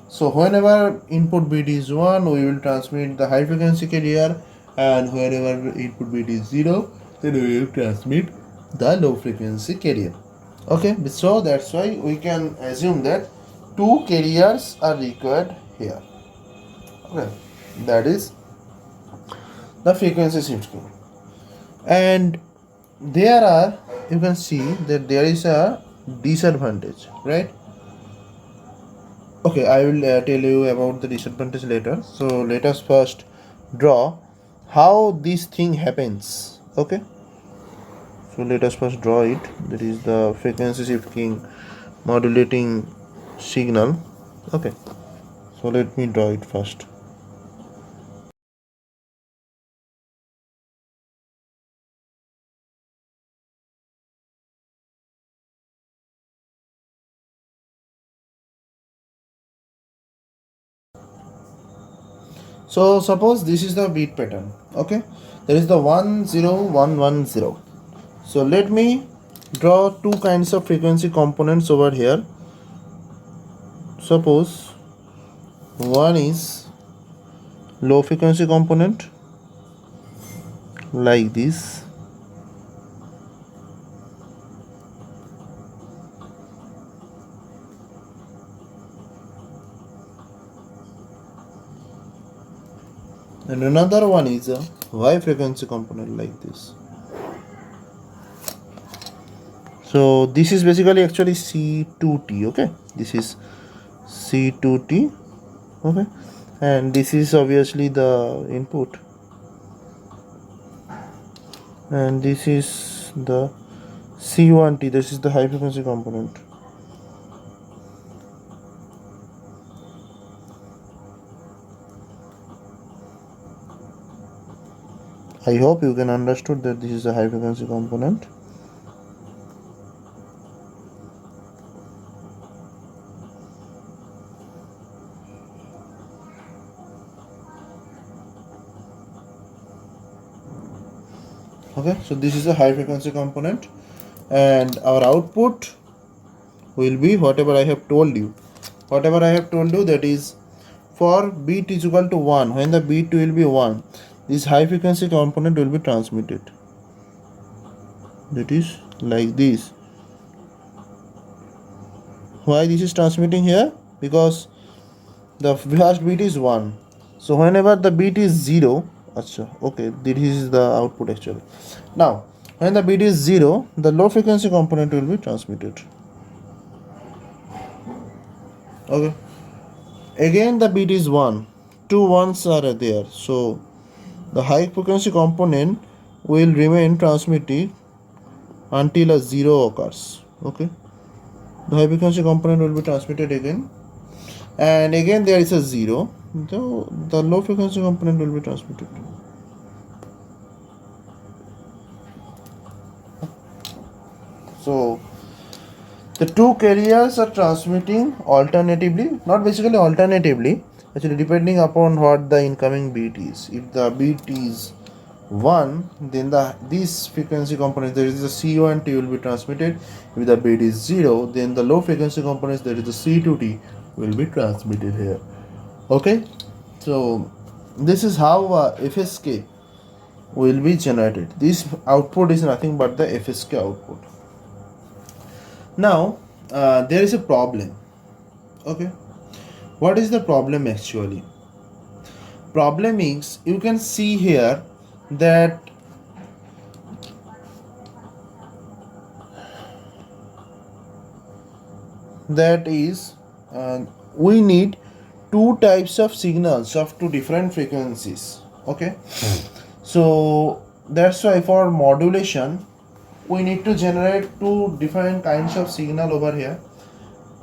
So whenever input bit is 1, we will transmit the high frequency carrier, and whenever input bit is 0, then we will transmit the low frequency carrier, okay. So that's why we can assume that 2 carriers are required here, okay. That is the frequency shift keying. And there are, you can see that there is a disadvantage, right? Okay, I will tell you about the disadvantage later. So let us first draw how this thing happens, okay. So let us first draw it. That is the frequency shift keying modulating signal, okay. So let me draw it first. So suppose this is the beat pattern, okay. There is the 10110. So let me draw 2 kinds of frequency components over here. Suppose one is low frequency component like this, and another one is a high frequency component like this. So this is basically actually C2T, okay. This is C2T, okay, and this is obviously the input, and this is the C1T. This is the high frequency component. I hope you can understood that this is a high frequency component. Okay, so this is a high frequency component, and our output will be whatever I have told you. Whatever I have told you, that is for bit is equal to 1, when the bit will be 1, this high frequency component will be transmitted. That is like this. Why this is transmitting here? Because the first bit is 1. So whenever the bit is 0, okay, this is the output actually. Now, when the bit is 0, the low frequency component will be transmitted. Okay. Again the bit is 1. 2 ones are there. So the high frequency component will remain transmitted until a 0 occurs. Okay. The high frequency component will be transmitted again, and again there is a 0. The low frequency component will be transmitted. So the 2 carriers are transmitting alternatively, not basically alternatively, actually depending upon what the incoming bit is. If the bit is 1, then this frequency component, there is a C1T, will be transmitted. If the bit is 0, then the low frequency components, there is the C2T, will be transmitted here. Okay, so this is how FSK will be generated. This output is nothing but the FSK output. Now there is a problem. Okay, what is the problem actually? Problem is, you can see here that we need 2 types of signals of 2 different frequencies. Okay, so that's why for modulation we need to generate 2 different kinds of signal over here.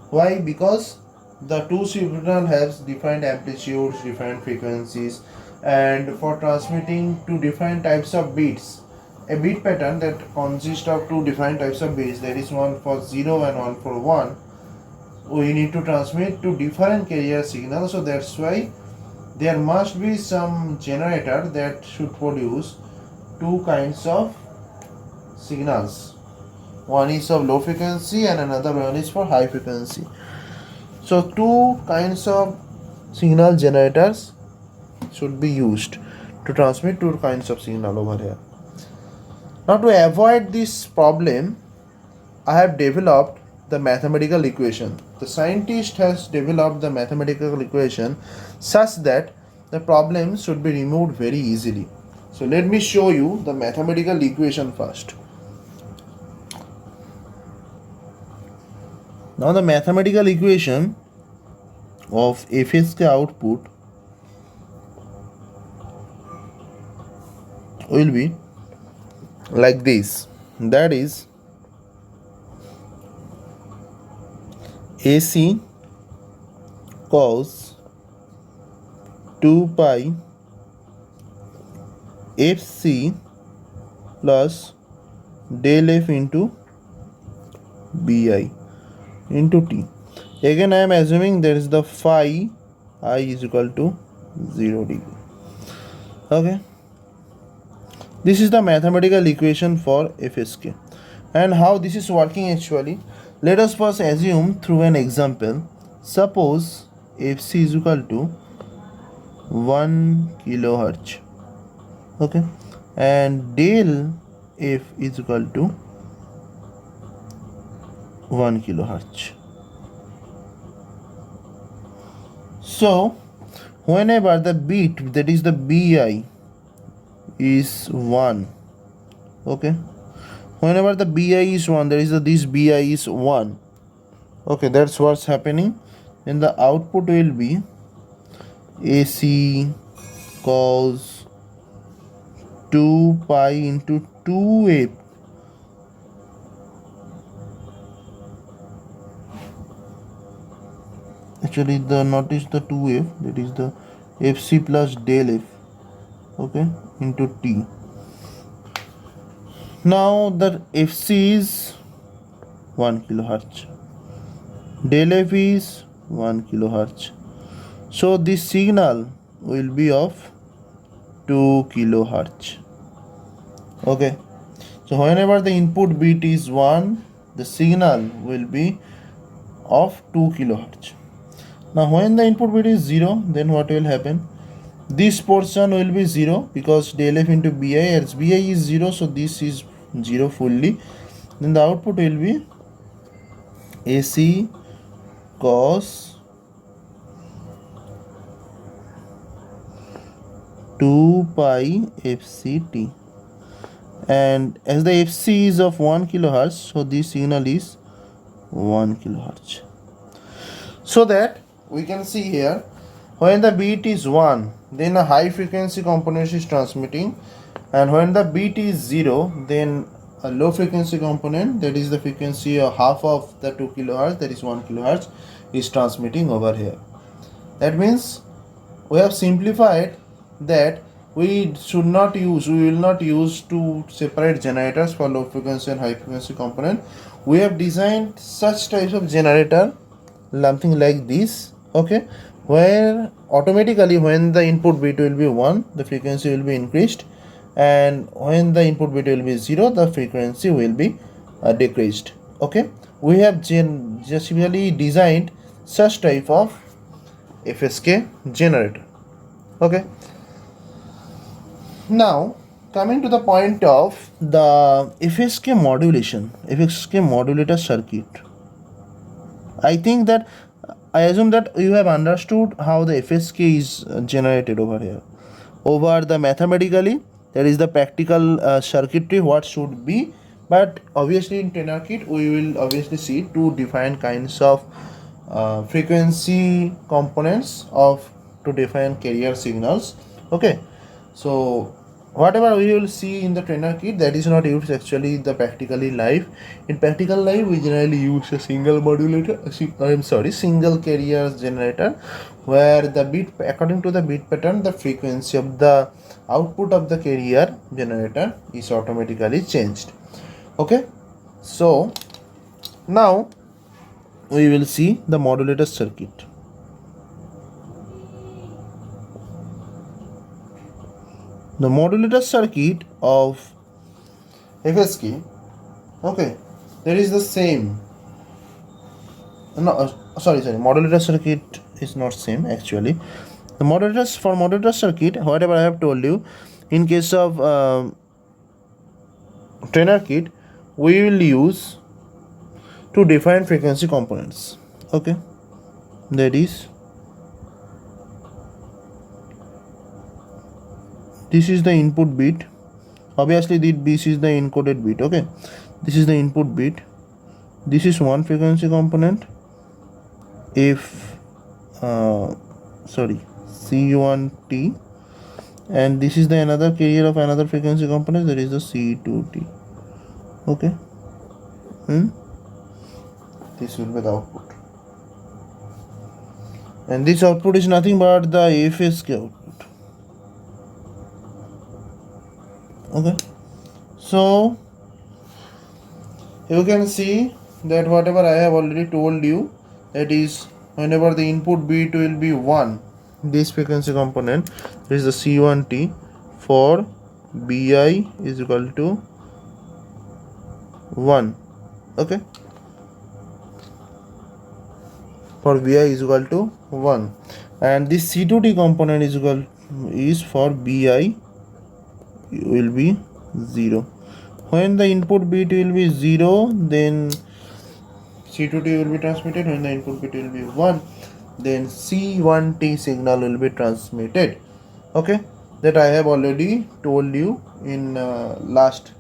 Why? Because the 2 signal has different amplitudes, different frequencies, and for transmitting two different types of bits, a bit pattern that consists of two different types of bits, there is one for 0 and one for 1, we need to transmit two different carrier signals. So that's why there must be some generator that should produce two kinds of signals. One is of low frequency and another one is for high frequency. So two kinds of signal generators should be used to transmit two kinds of signal over here. Now to avoid this problem, I have developed the mathematical equation. The scientist has developed the mathematical equation such that the problem should be removed very easily. So let me show you the mathematical equation first. Now the mathematical equation of FSK output will be like this. That is AC cos 2 pi FC plus del F into BI into T. Again I am assuming there is the phi I is equal to 0 degree. Okay. This is the mathematical equation for FSK. And how this is working actually, let us first assume through an example. Suppose FC is equal to 1 kilohertz. Okay. And del F is equal to 1 kilohertz. So whenever the bit, that is the BI, is 1, okay, whenever the BI is 1, there is this BI is 1, okay, that's what's happening. Then the output will be AC cos 2 pi into 2F actually the notice the 2F, that is the FC plus del F, okay, into T. Now the FC is 1 kilohertz, del F is 1 kilohertz, so this signal will be of 2 kilohertz. Okay, so whenever the input bit is 1, the signal will be of 2 kilohertz. Now when the input bit is 0, then what will happen? This portion will be 0 because del F into BI, as BI is 0, so this is 0 fully. Then the output will be AC cos 2 pi FCT. And as the FC is of 1 kilohertz, so this signal is 1 kilohertz. So that we can see here, when the bit is 1, then a high frequency component is transmitting, and when the bit is 0, then a low frequency component, that is the frequency of half of the 2 kilohertz, that is 1 kilohertz, is transmitting over here. That means we have simplified that we will not use two separate generators for low frequency and high frequency component. We have designed such types of generator, something like this, okay, where automatically when the input bit will be 1, the frequency will be increased, and when the input bit will be 0, the frequency will be decreased. Okay, we have just really designed such type of FSK generator. Okay, now coming to the point of the FSK modulator circuit, I think that I assume that you have understood how the FSK is generated over here. Over the mathematically, there is the practical circuitry what should be, but obviously in tenor kit we will obviously see two different kinds of frequency components of two different carrier signals. Okay, so whatever we will see in the trainer kit, that is not used actually in the practically life. In practical life, we generally use a single modulator, single carrier generator, where the bit, according to the bit pattern, the frequency of the output of the carrier generator is automatically changed. Okay, so now we will see the modulator circuit. The modulator circuit of FSK, okay, there is the same. No, modulator circuit is not same actually. The modulators, for modulator circuit, whatever I have told you, in case of trainer kit, we will use two different frequency components. Okay, that is, this is the input bit. Obviously this is the encoded bit. Okay, this is the input bit. This is one frequency component. If C1T, and this is the another carrier of another frequency component, that is the C2T. Okay, this will be the output, and this output is nothing but the FSK output. Okay, so you can see that whatever I have already told you, that is, whenever the input bit will be 1, this frequency component, this is the C1T, for BI is equal to 1. Okay, for BI is equal to 1, and this C2T component is for BI will be 0. When the input bit will be 0, then C2T will be transmitted. When the input bit will be 1, then C1T signal will be transmitted. Okay, that I have already told you in last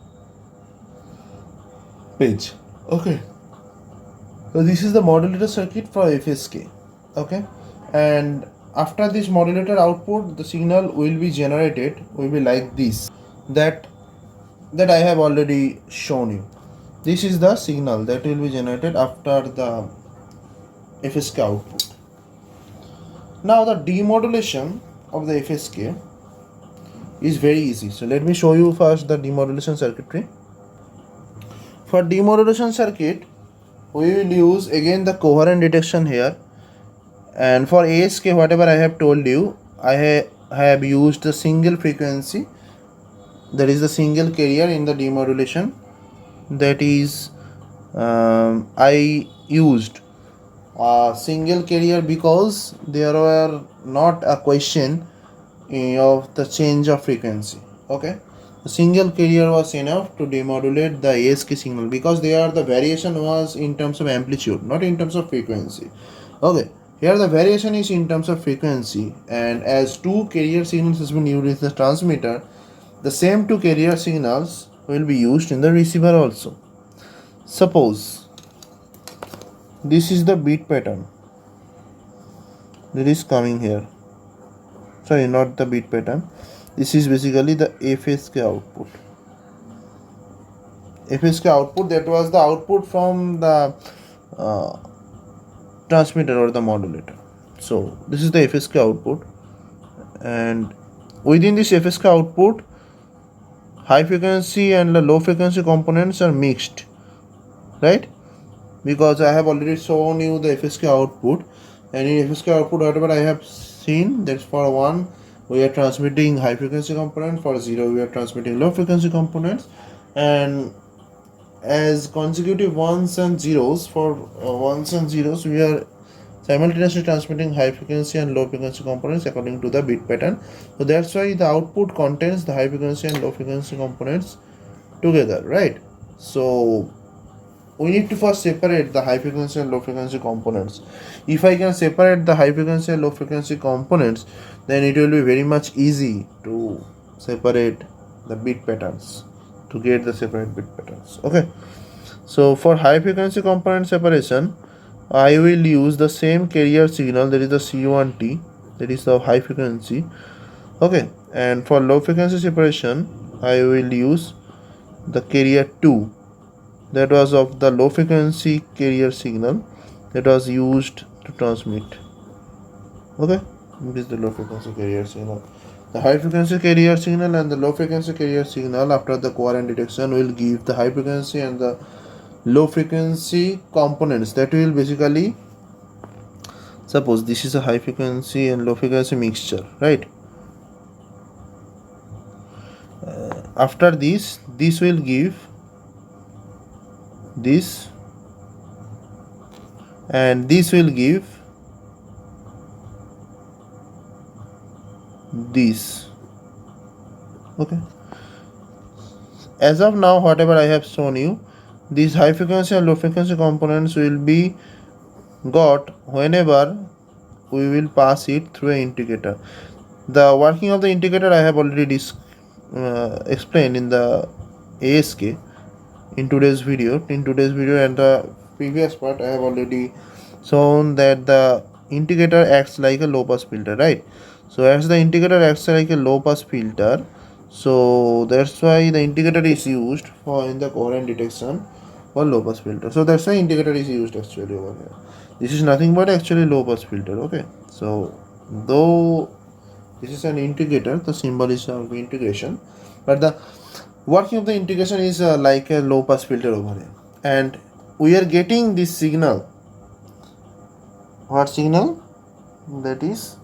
page. Okay, so this is the modulator circuit for FSK. Okay, and after this modulator output, the signal will be generated, will be like this, that I have already shown you. This is the signal that will be generated after the FSK output. Now the demodulation of the FSK is very easy. So let me show you first the demodulation circuitry. For demodulation circuit, we will use again the coherent detection here, and for ASK, whatever I have told you, I have used a single frequency, that is the single carrier in the demodulation. That is, I used a single carrier because there were not a question of the change of frequency. Okay, a single carrier was enough to demodulate the ASK signal, because there the variation was in terms of amplitude, not in terms of frequency. Okay, here the variation is in terms of frequency, and as two carrier signals has been used in the transmitter, the same two carrier signals will be used in the receiver also. Suppose this is the bit pattern that is coming here. Sorry, not the bit pattern. This is basically the FSK output. FSK output, that was the output from the transmitter or the modulator. So this is the FSK output, and within this FSK output, high frequency and the low frequency components are mixed, right? Because I have already shown you the FSK output, and in FSK output, whatever I have seen, that's for 1 we are transmitting high frequency components, for 0 we are transmitting low frequency components, and as consecutive ones and zeros, for ones and zeros we are simultaneously transmitting high frequency and low frequency components according to the bit pattern. So that's why the output contains the high frequency and low frequency components together, right? So we need to first separate the high frequency and low frequency components. If I can separate the high frequency and low frequency components, then it will be very much easy to separate the bit patterns, to get the separate bit patterns. Okay, so for high frequency component separation, I will use the same carrier signal, that is the C1T, that is the high frequency. Okay, and for low frequency separation I will use the carrier 2, that was of the low frequency carrier signal that was used to transmit. Okay, this is the low frequency carrier signal. The high frequency carrier signal and the low frequency carrier signal after the coherent detection will give the high frequency and the low frequency components. That will basically, suppose this is a high frequency and low frequency mixture, right? After this will give this, and this will give this. Okay, as of now whatever I have shown you, these high frequency and low frequency components will be got whenever we will pass it through an integrator. The working of the integrator I have already explained in the ASK in today's video. And the previous part I have already shown that the integrator acts like a low pass filter, right? So as the integrator acts like a low pass filter, so that's why the integrator is used for in the coherent detection for low pass filter. So that's why integrator is used actually over here. This is nothing but actually low pass filter. Okay, so though this is an integrator, the symbol is of integration, but the working of the integration is like a low pass filter over here, and we are getting this signal. What signal? That is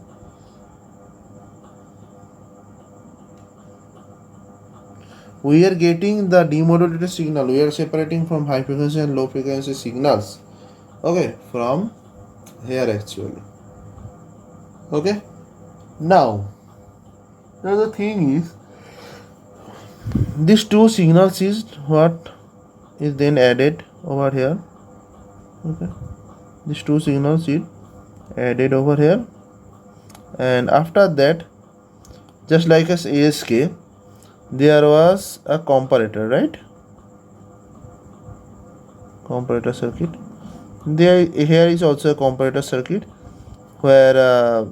we are getting the demodulated signal. We are separating from high frequency and low frequency signals. Okay, from here actually. Okay, now the thing is, these two signals is what is then added over here. Okay, these two signals is added over here, and after that, just like as ASK, there was a comparator, right? Comparator circuit. There here is also a comparator circuit where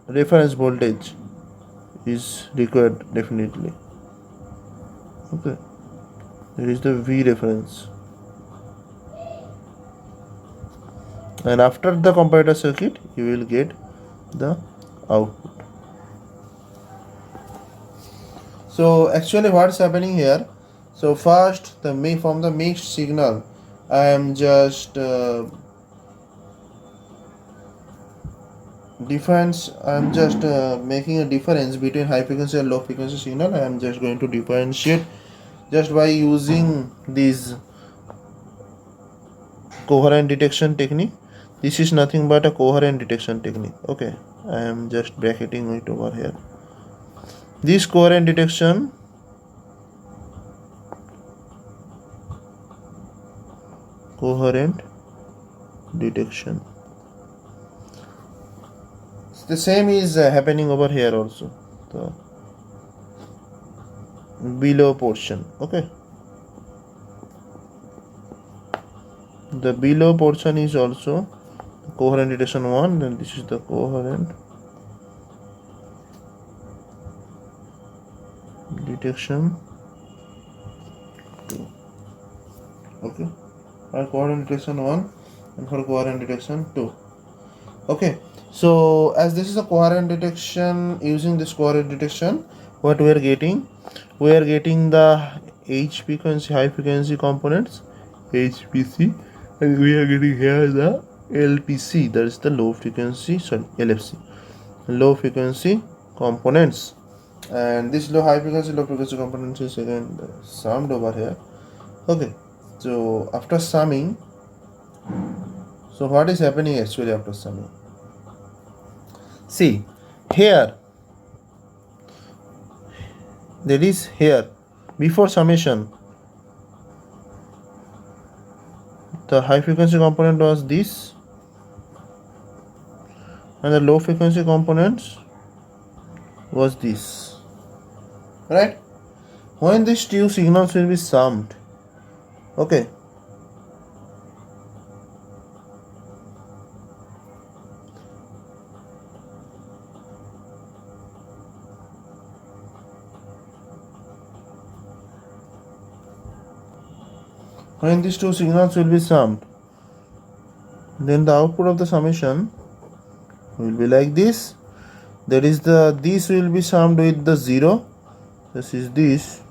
reference voltage is required definitely. Okay, there is the V reference, and after the comparator circuit you will get the output. So actually what's happening here, so first from the mixed signal I am just making a difference between high frequency and low frequency signal. I am just going to differentiate just by using this coherent detection technique. This is nothing but a coherent detection technique. Okay, I am just bracketing it over here. This coherent detection the same is happening over here also, the below portion. Okay, the below portion is also coherent detection 1, and this is the coherent detection 2. Okay, for coherent detection 1 and for coherent detection 2. Okay, so as this is a coherent detection, using this coherent detection, what we are getting the H frequency, high frequency components, HPC, and we are getting here the LPC, that is the low frequency, LFC, low frequency components, and this high frequency low frequency components is again summed over here. Okay, so after summing, so what is happening actually after summing? See here, that is here, before summation the high frequency component was this, and the low frequency components was this, right? When these two signals will be summed, okay, When these two signals will be summed, then the output of the summation will be like this. That is this will be summed with the 0. This is this.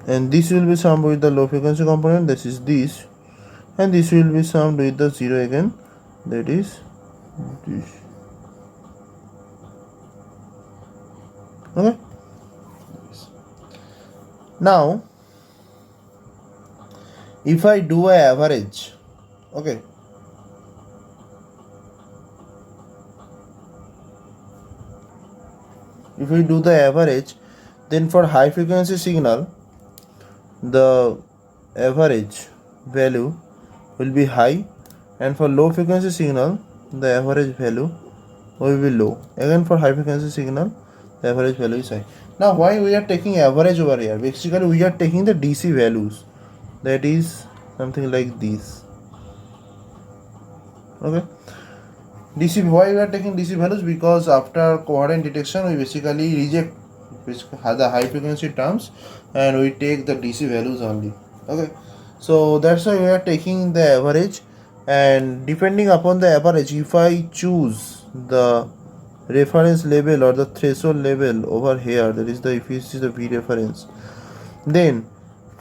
And this will be summed with the low frequency component. This is this. And this will be summed with the 0 again. That is this. Okay. Now, if I do an average, okay, if we do the average, then for high frequency signal, the average value will be high, and for low frequency signal, the average value will be low. Again, for high frequency signal, the average value is high. Now, why we are taking average over here? Basically, we are taking the DC values. That is something like this. Okay. DC, why we are taking DC values? Because after coherent detection, we basically reject the high frequency terms and we take the DC values only. Okay. So that's why we are taking the average, and depending upon the average, if I choose the reference level or the threshold level over here, that is the, if you see the V reference, then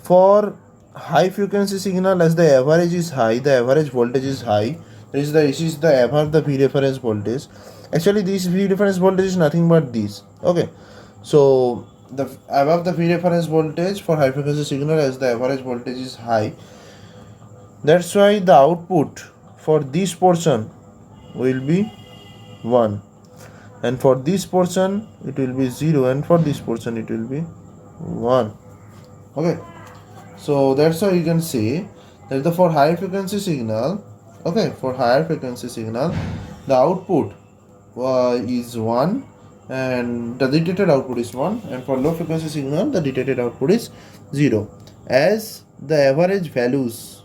for high frequency signal, as the average is high, the average voltage is high, this is the above the V reference voltage. Actually, this V reference voltage is nothing but this. Okay, so the above the V reference voltage for high frequency signal, as the average voltage is high, that's why the output for this portion will be 1, and for this portion it will be 0, and for this portion it will be 1. Okay, so that's why you can say that the for high frequency signal, okay, for higher frequency signal, the output is 1 and the detected output is 1, and for low frequency signal, the detected output is 0, as the average values,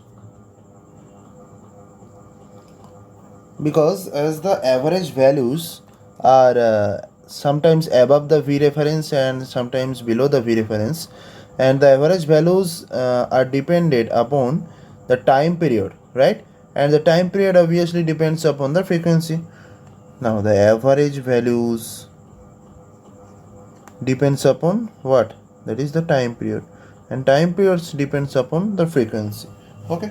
because as the average values are sometimes above the V reference and sometimes below the V reference, and the average values are dependent upon the time period, right? And the time period obviously depends upon the frequency. Now the average values depends upon what? That is the time period, and time periods depends upon the frequency. Okay,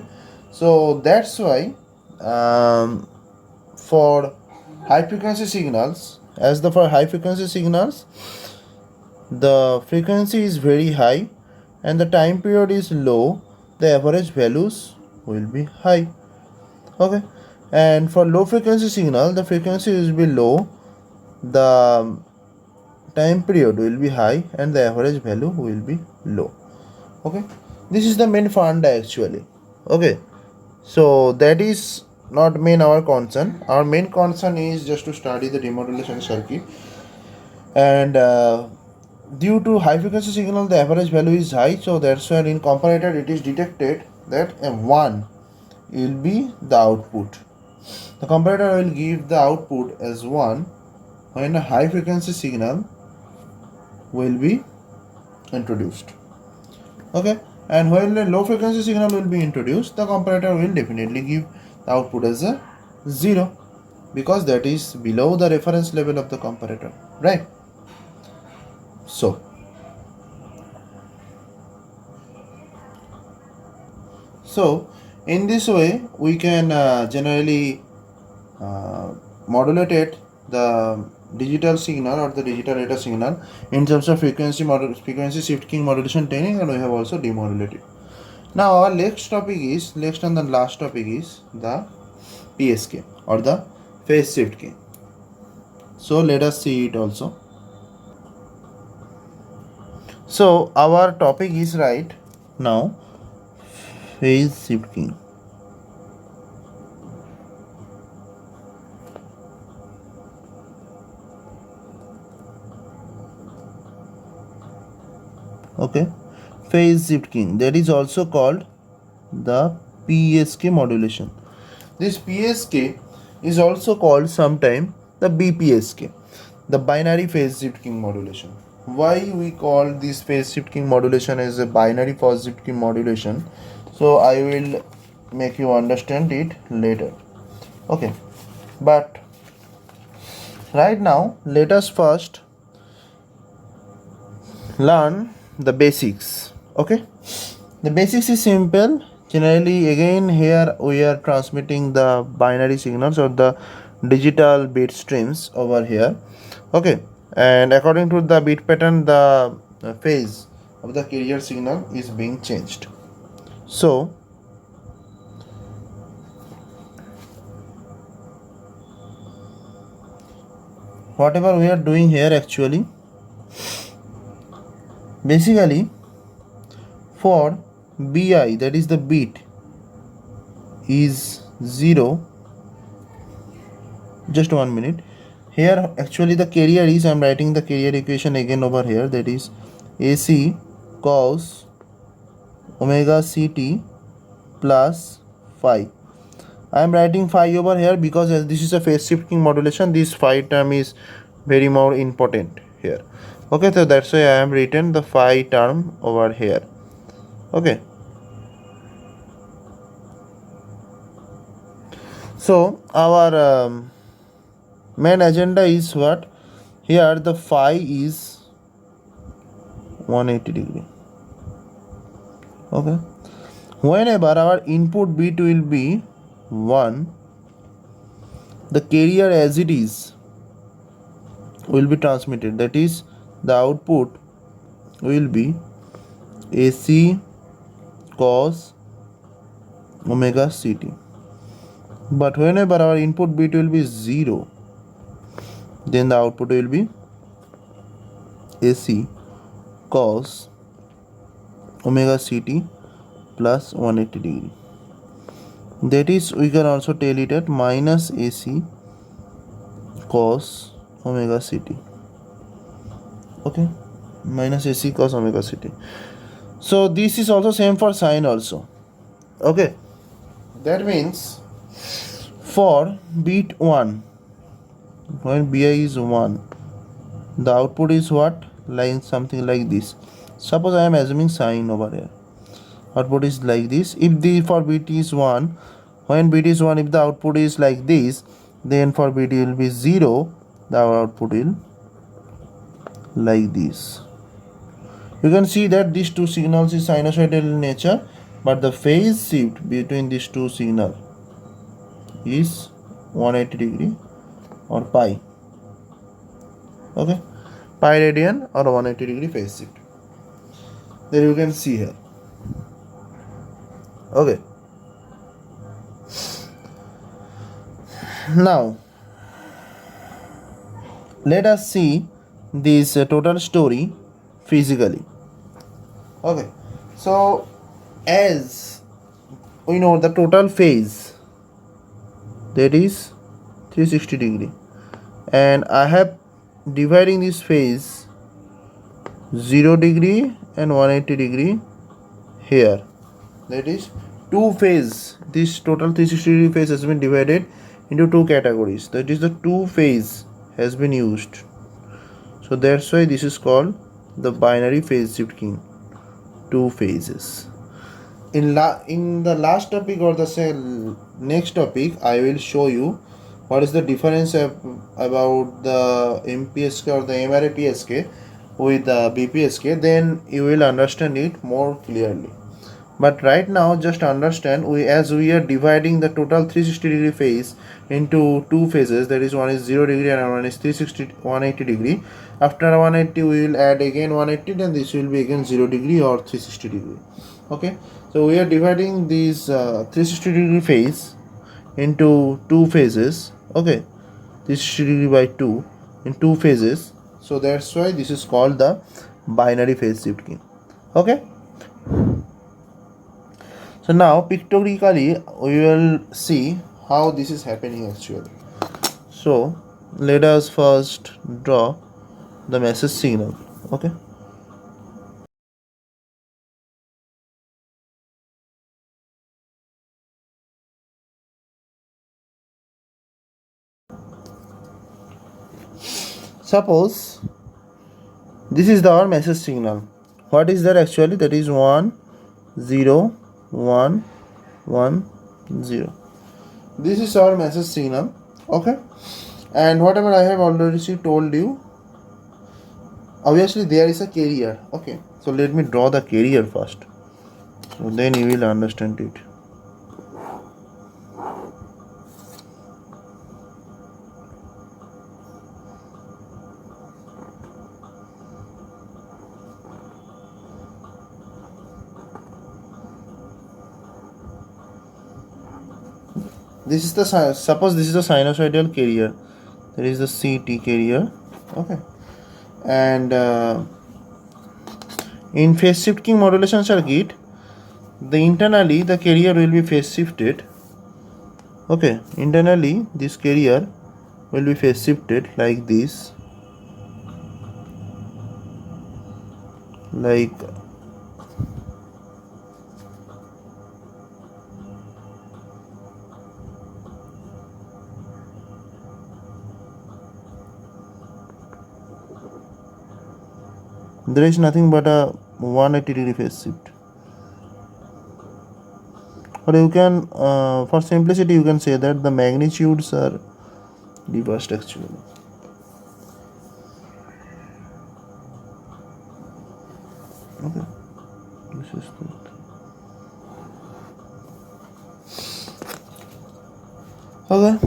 so that's why for high frequency signals, as the for high frequency signals, the frequency is very high and the time period is low, the average values will be high. Okay, and for low frequency signal, the frequency will be low, the time period will be high, and the average value will be low. Okay, this is the main funda actually. Okay, so that is not main our concern. Our main concern is just to study the demodulation circuit, and due to high frequency signal, the average value is high, so that's why in comparator it is detected that a 1 will be the output. The comparator will give the output as 1 when a high frequency signal will be introduced. Okay, and when a low frequency signal will be introduced, the comparator will definitely give the output as a 0, because that is below the reference level of the comparator, right? So in this way we can generally modulate the digital signal or the digital data signal in terms of frequency shift keying modulation technique, and we have also demodulated. Now our next and the last topic is the PSK or the phase shift keying. So let us see it also. So our topic is right now phase shift keying. Okay, phase shift keying, that is also called the PSK modulation. This PSK is also called sometime the BPSK, the binary phase shift keying modulation. why we call this phase shift keying modulation as a binary phase shift keying modulation. So I will make you understand it later. Okay, but right now let us first learn the basics. Okay, the basics is simple. Generally, again, here we are transmitting the binary signals or the digital bit streams over here. Okay, and according to the bit pattern, the phase of the carrier signal is being changed. So whatever we are doing here, actually, basically for bi, that is the bit is 0. Just 1 minute. Here actually the carrier is, I am writing the carrier equation again over here, that is AC cos omega ct plus phi. I am writing phi over here because as this is a phase shifting modulation, this phi term is very more important here. Okay, so that's why I am written the phi term over here. Okay, so our main agenda is what? Here the phi is 180 degree. Okay, whenever our input bit will be 1, the carrier as it is will be transmitted, that is the output will be AC cos omega ct. But whenever our input bit will be 0, then the output will be AC cos omega ct plus 180 degree. That is, we can also tell it at minus AC cos omega ct. Okay, minus AC cos omega ct. So this is also same for sine also. Okay, that means for bit 1, when bi is 1, the output is what? Like something like this. Suppose I am assuming sine over here. Output is like this. If the for bit is 1, when bit is 1, if the output is like this, then for bit will be 0, the output will like this. You can see that these two signals is sinusoidal in nature, but the phase shift between these two signals is 180 degree or pi. Okay, pi radian or 180 degree phase shift. There you can see here. Okay, now let us see this total story physically. Okay, so as we know, the total phase, that is 360 degree, and I have dividing this phase 0 degree and 180 degree here, that is two phase. This total 360 degree phase has been divided into two categories, that is the two phase has been used. So that's why this is called the binary phase shift keying, two phases. In the last topic or the next topic, I will show you what is the difference about the MPSK or the MRA with the BPSK. Then you will understand it more clearly. But right now, just understand, as we are dividing the total 360 degree phase into two phases, that is one is 0 degree and one is 180 degree. After 180 we will add again 180, then this will be again 0 degree or 360 degree. Okay, so we are dividing these 360 degree phase into two phases. Okay, 360 degree by 2 in two phases. So that's why this is called the binary phase shift keying. Okay, so now pictorially we will see how this is happening actually. So let us first draw the message signal. Okay, suppose This is our message signal. What is that actually? That is 1 0 1 1 0. This is our message signal. Okay, and whatever I have already told you, obviously there is a carrier. Okay, so let me draw the carrier first, so then you will understand it. This is the suppose this is the sinusoidal carrier. There is the CT carrier. Okay, and in phase shift keying modulation circuit, internally the carrier will be phase shifted. Okay, internally this carrier will be phase shifted like this, like there is nothing but a 180 degree phase shift. Or you can, for simplicity, you can say that the magnitudes are reversed actually. Okay, this is that. Okay,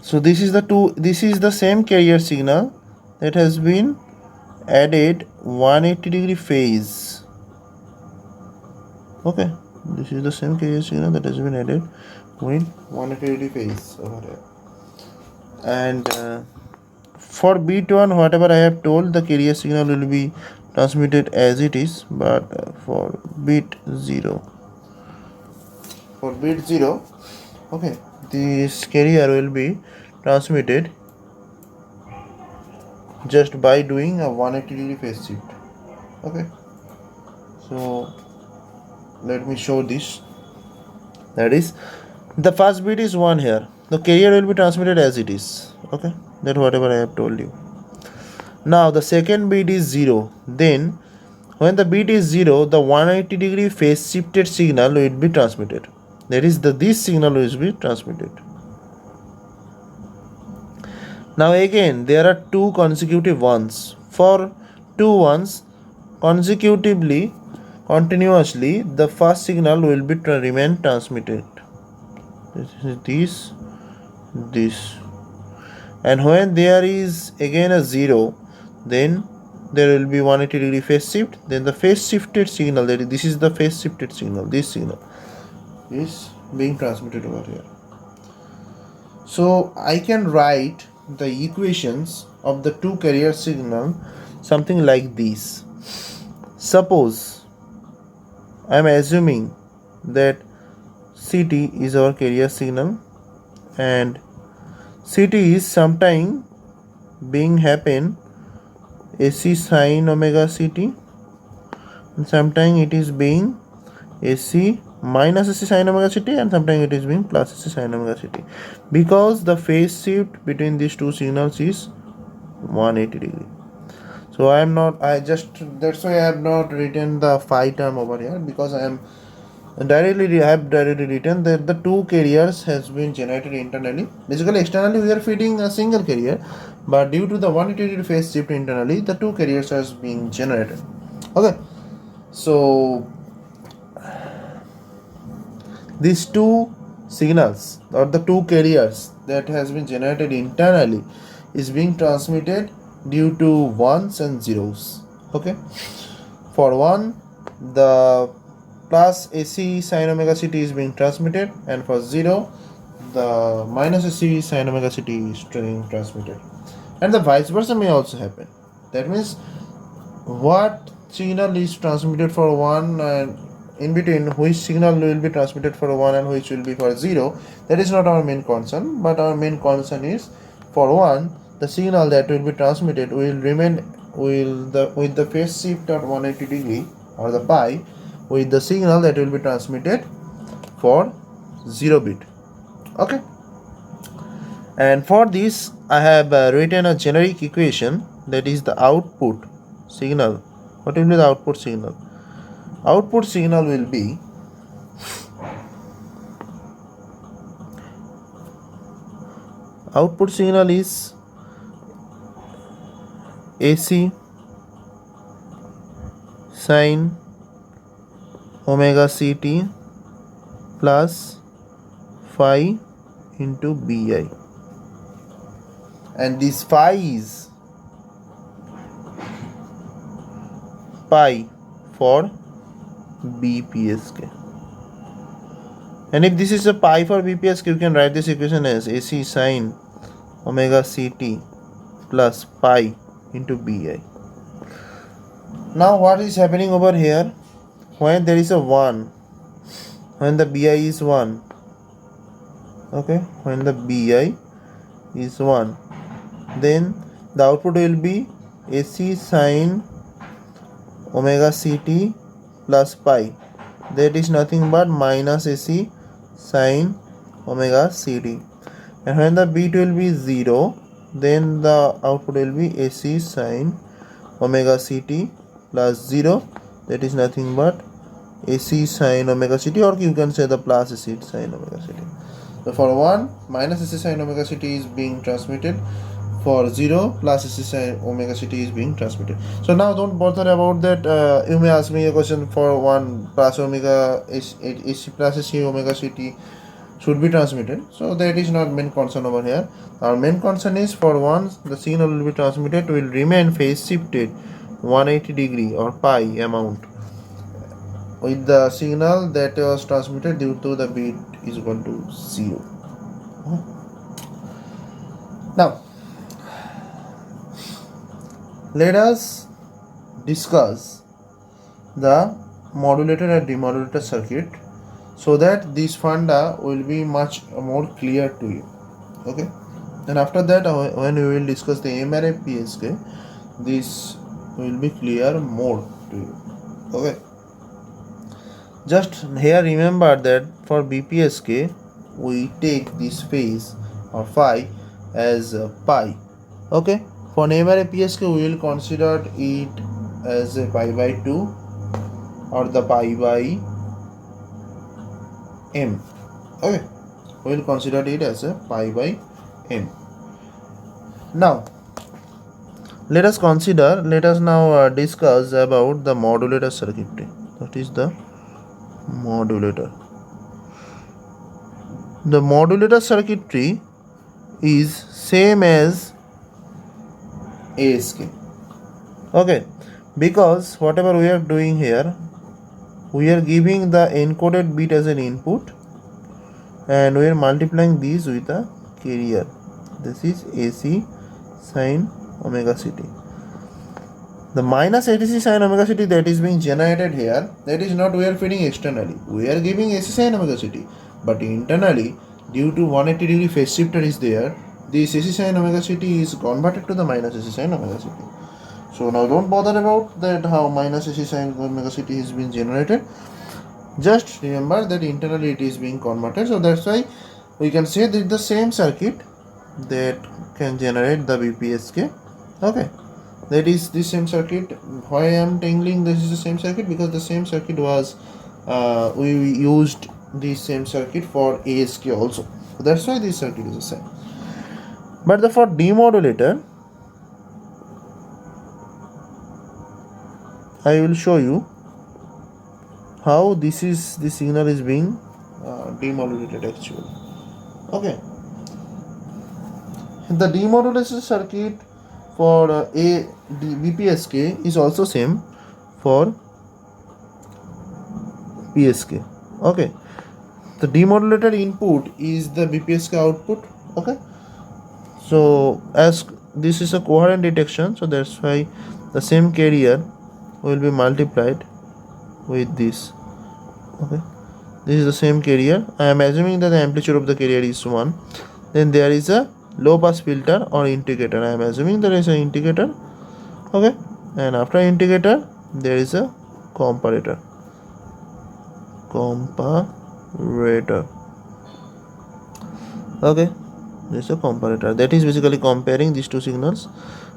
so this is the same carrier signal that has been added 180 degree phase. Okay, this is the same carrier signal that has been added with 180 degree phase over here. And for bit 1, whatever I have told, the carrier signal will be transmitted as it is, but for bit 0, okay, this carrier will be transmitted just by doing a 180 degree phase shift. Okay, so let me show this. That is, the first bit is 1 here, the carrier will be transmitted as it is. Okay, that whatever I have told you. Now the second bit is 0. Then when the bit is 0, the 180 degree phase shifted signal will be transmitted. That is, this signal will be transmitted. Now again, there are two consecutive ones. For two ones consecutively, continuously, the first signal will be remain transmitted. This, and when there is again a 0, then there will be 180 degree phase shift. Then the phase shifted signal, that is, this is the phase shifted signal, this signal is being transmitted over here. So I can write the equations of the two carrier signal something like this. Suppose I am assuming that CT is our carrier signal, and CT is sometime being happen AC sin omega CT, and sometime it is being AC minus AC sin omega CT, and sometimes it is being plus AC sin omega CT, because the phase shift between these two signals is 180 degree. So that's why I have not written the phi term over here, because I have directly written that the two carriers has been generated internally. Basically externally we are feeding a single carrier, but due to the 180 degree phase shift internally, the two carriers has been generated. Okay, so these two signals or the two carriers that has been generated internally is being transmitted due to ones and zeros. Okay, for 1, the plus AC sin omega CT is being transmitted, and for 0, the minus AC sin omega CT is being transmitted, and the vice versa may also happen. That means what signal is transmitted for 1 and in between which signal will be transmitted for 1 and which will be for 0, that is not our main concern, but our main concern is for 1, the signal that will be transmitted will remain with the phase shift at 180 degree or the pi with the signal that will be transmitted for 0 bit. Okay, and for this I have written a generic equation, that is the output signal. What will be the output signal? Output signal will be is AC sine omega ct plus phi into bi, and this phi is pi for BPSK. And if this is a pi for BPSK, you can write this equation as AC sine omega ct plus pi into bi. Now what is happening over here? When there is a 1, when the bi is 1, okay, when the bi is 1, then the output will be AC sine omega ct plus pi, that is nothing but minus AC sine omega ct. And when the bit will be 0, then the output will be AC sine omega ct plus 0, that is nothing but AC sine omega ct, or you can say the plus AC sine omega ct. So for 1, minus AC sine omega ct is being transmitted. For 0, plus AC sine omega ct is being transmitted. So now don't bother about that. You may ask me a question, for 1 plus omega AC plus AC omega ct should be transmitted. So that is not main concern over here. Our main concern is, for 1, the signal will be transmitted, will remain phase shifted 180 degree or pi amount with the signal that was transmitted due to the bit is equal to 0. Now let us discuss the modulator and demodulator circuit, so that this funda will be much more clear to you. Okay, and after that, when we will discuss the MRA PSK, this will be clear more to you. Okay, just here remember that for BPSK we take this phase or phi as pi. Okay, for MRA PSK we will consider it as a pi by 2 or the pi by m. Okay, we will consider it as a pi by m. Now let us now discuss about the modulator circuitry. That is the modulator. The modulator circuitry is same as ASK. Okay, because whatever we are doing here, we are giving the encoded bit as an input and we are multiplying this with a carrier. This is AC sine omega ct. The minus AC sine omega ct that is being generated here, that is not we are feeding externally. We are giving AC sine omega ct, but internally, due to 180 degree phase shifter is there, this AC sine omega ct is converted to the minus AC sine omega ct. So now don't bother about that how minus AC sine omega ct has been generated. Just remember that internally it is being converted. So that's why we can say that the same circuit that can generate the BPSK. Okay, that is the same circuit. Why I am telling this is the same circuit? Because the same circuit was we used the same circuit for ASK also. So that's why this circuit is the same. But for demodulator, I will show you how the signal is being demodulated actually. Okay, the demodulation circuit for BPSK is also same for PSK. Okay, the demodulated input is the BPSK output. Okay, so as this is a coherent detection, so that's why the same carrier will be multiplied with this. Okay, this is the same carrier. I am assuming that the amplitude of the carrier is 1. Then there is a low pass filter or integrator. I am assuming there is an integrator. Okay, and after integrator there is a comparator. Okay, this is a comparator, that is basically comparing these two signals.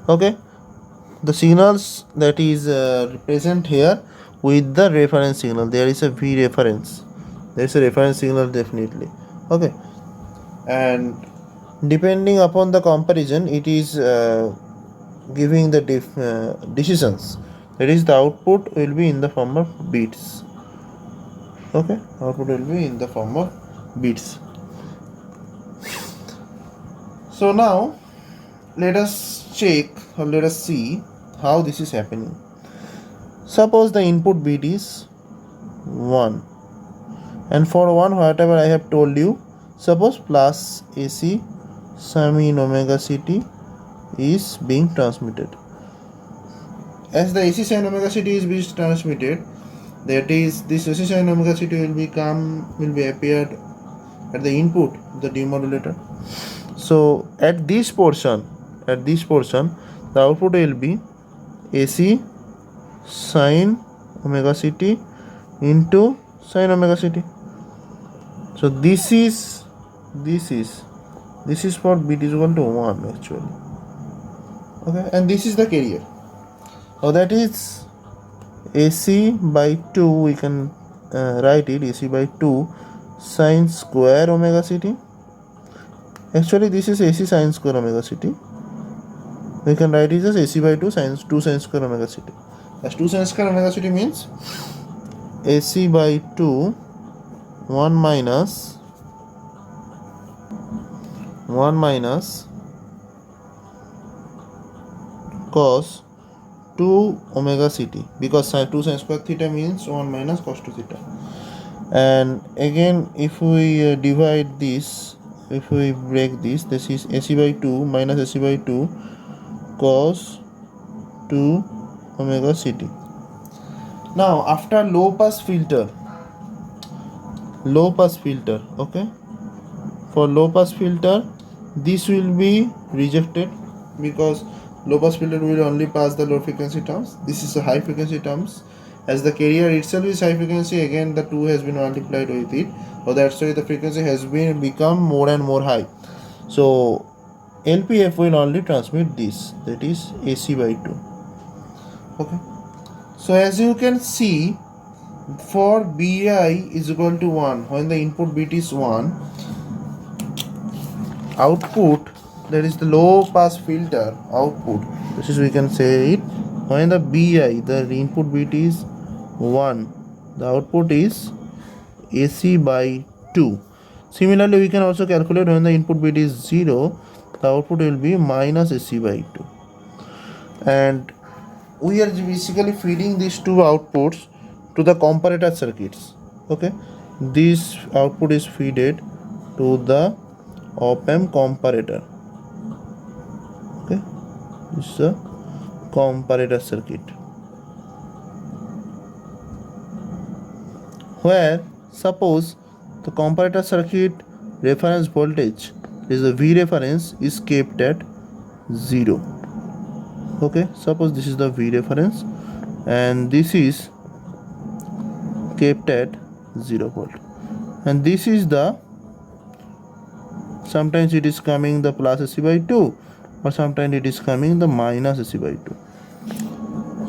Okay, the signals that is present here with the reference signal, there is a V reference, there is a reference signal definitely. Okay, and depending upon the comparison, it is giving the decisions, that is the output will be in the form of bits. Okay, output will be in the form of bits. So now let us check, or let us see how this is happening. Suppose the input bit is 1, and for 1 whatever I have told you, suppose plus AC sine omega ct is being transmitted. As the AC sine omega ct is being transmitted, that is, this AC sine omega ct will be appeared at the input, the demodulator. So at this portion, the output will be AC sine omega ct into sine omega ct. So this is for bit is equal to 1 actually. Okay, and this is the carrier. So that is AC by 2, we can write it AC by 2 sine square omega ct. Actually this is AC sine square omega ct. We can write it as AC by 2 sine square omega ct. As 2 sine square omega ct means AC by 2 1 minus cos 2 omega ct, because 2 sine square theta means 1 minus cos 2 theta. And again if we divide this, if we break this is AC by 2 minus AC by 2 cos 2 omega ct. Now after low pass filter, okay, for low pass filter this will be rejected, because low pass filter will only pass the low frequency terms. This is a high frequency terms. As the carrier itself is high frequency, again the 2 has been multiplied with it, so that's why the frequency has been become more and more high. So LPF will only transmit this, that is AC by 2. Okay, so as you can see, for BI is equal to 1, when the input bit is 1, output, that is the low pass filter output, this is, we can say it, when the BI, the input bit is 1, the output is AC by 2. Similarly we can also calculate when the input bit is 0, the output will be minus AC by 2. And we are basically feeding these two outputs to the comparator circuits. Okay, this output is fed to the op-amp comparator. Okay, this is a comparator circuit, where suppose the comparator circuit reference voltage is the V reference is kept at 0. Okay, suppose this is the V reference and this is kept at 0 volt, and this is the, sometimes it is coming the plus AC by 2, or sometimes it is coming the minus AC by 2.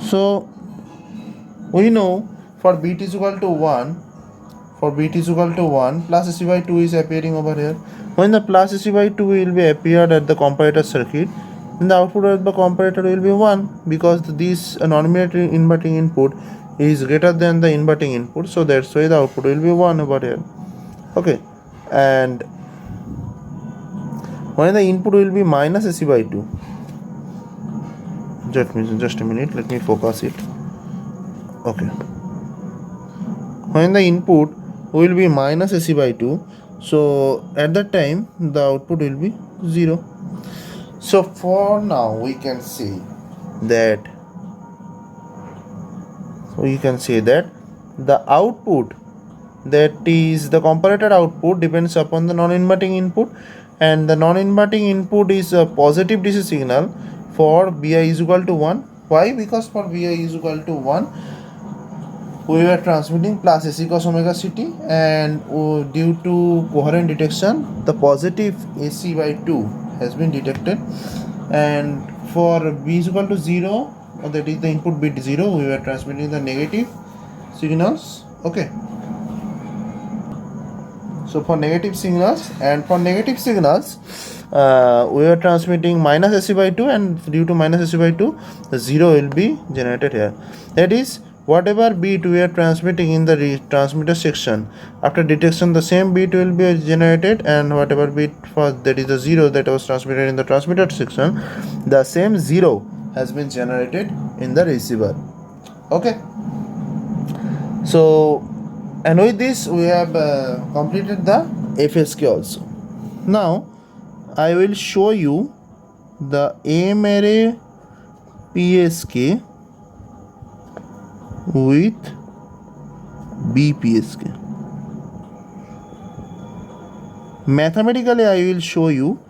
So we know for bit is equal to 1, plus AC by 2 is appearing over here. When the plus AC by 2 will be appeared at the comparator circuit, then the output of the comparator will be 1, because this non-inverting inverting input is greater than the inverting input, so that's why the output will be 1 over here. Okay, and when the input will be minus AC by 2, just a minute, let me focus it. Okay, when the input will be minus AC by 2, so at that time the output will be 0. So for now we can say that the output, that is the comparator output, depends upon the non-inverting input, and the non-inverting input is a positive DC signal for BI is equal to 1. Why? Because for BI is equal to 1, we were transmitting plus AC cos omega ct, and due to coherent detection the positive AC by 2 has been detected, and for b is equal to 0, that is the input bit 0, we were transmitting the negative signals. Okay, so for negative signals, and for negative signals we are transmitting minus AC by 2, and due to minus AC by 2 the 0 will be generated here. That is, whatever bit we are transmitting in the transmitter section, after detection the same bit will be generated, and whatever bit for that is the 0 that was transmitted in the transmitter section, the same 0 has been generated in the receiver. Okay, so, and with this we have completed the FSK also. Now I will show you the M array PSK with BPSK. Mathematically I will show you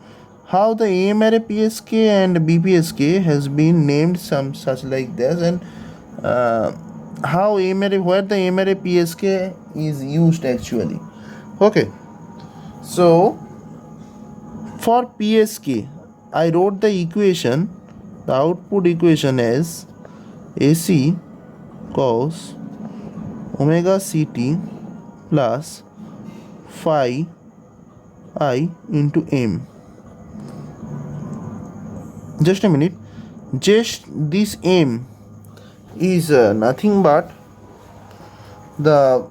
how the M array PSK and BPSK has been named some such like this, and how M array, where the M array PSK is used actually. Okay, so for PSK I wrote the equation, the output equation as AC cos omega ct plus phi I into m. Just a minute, just this m is nothing but the,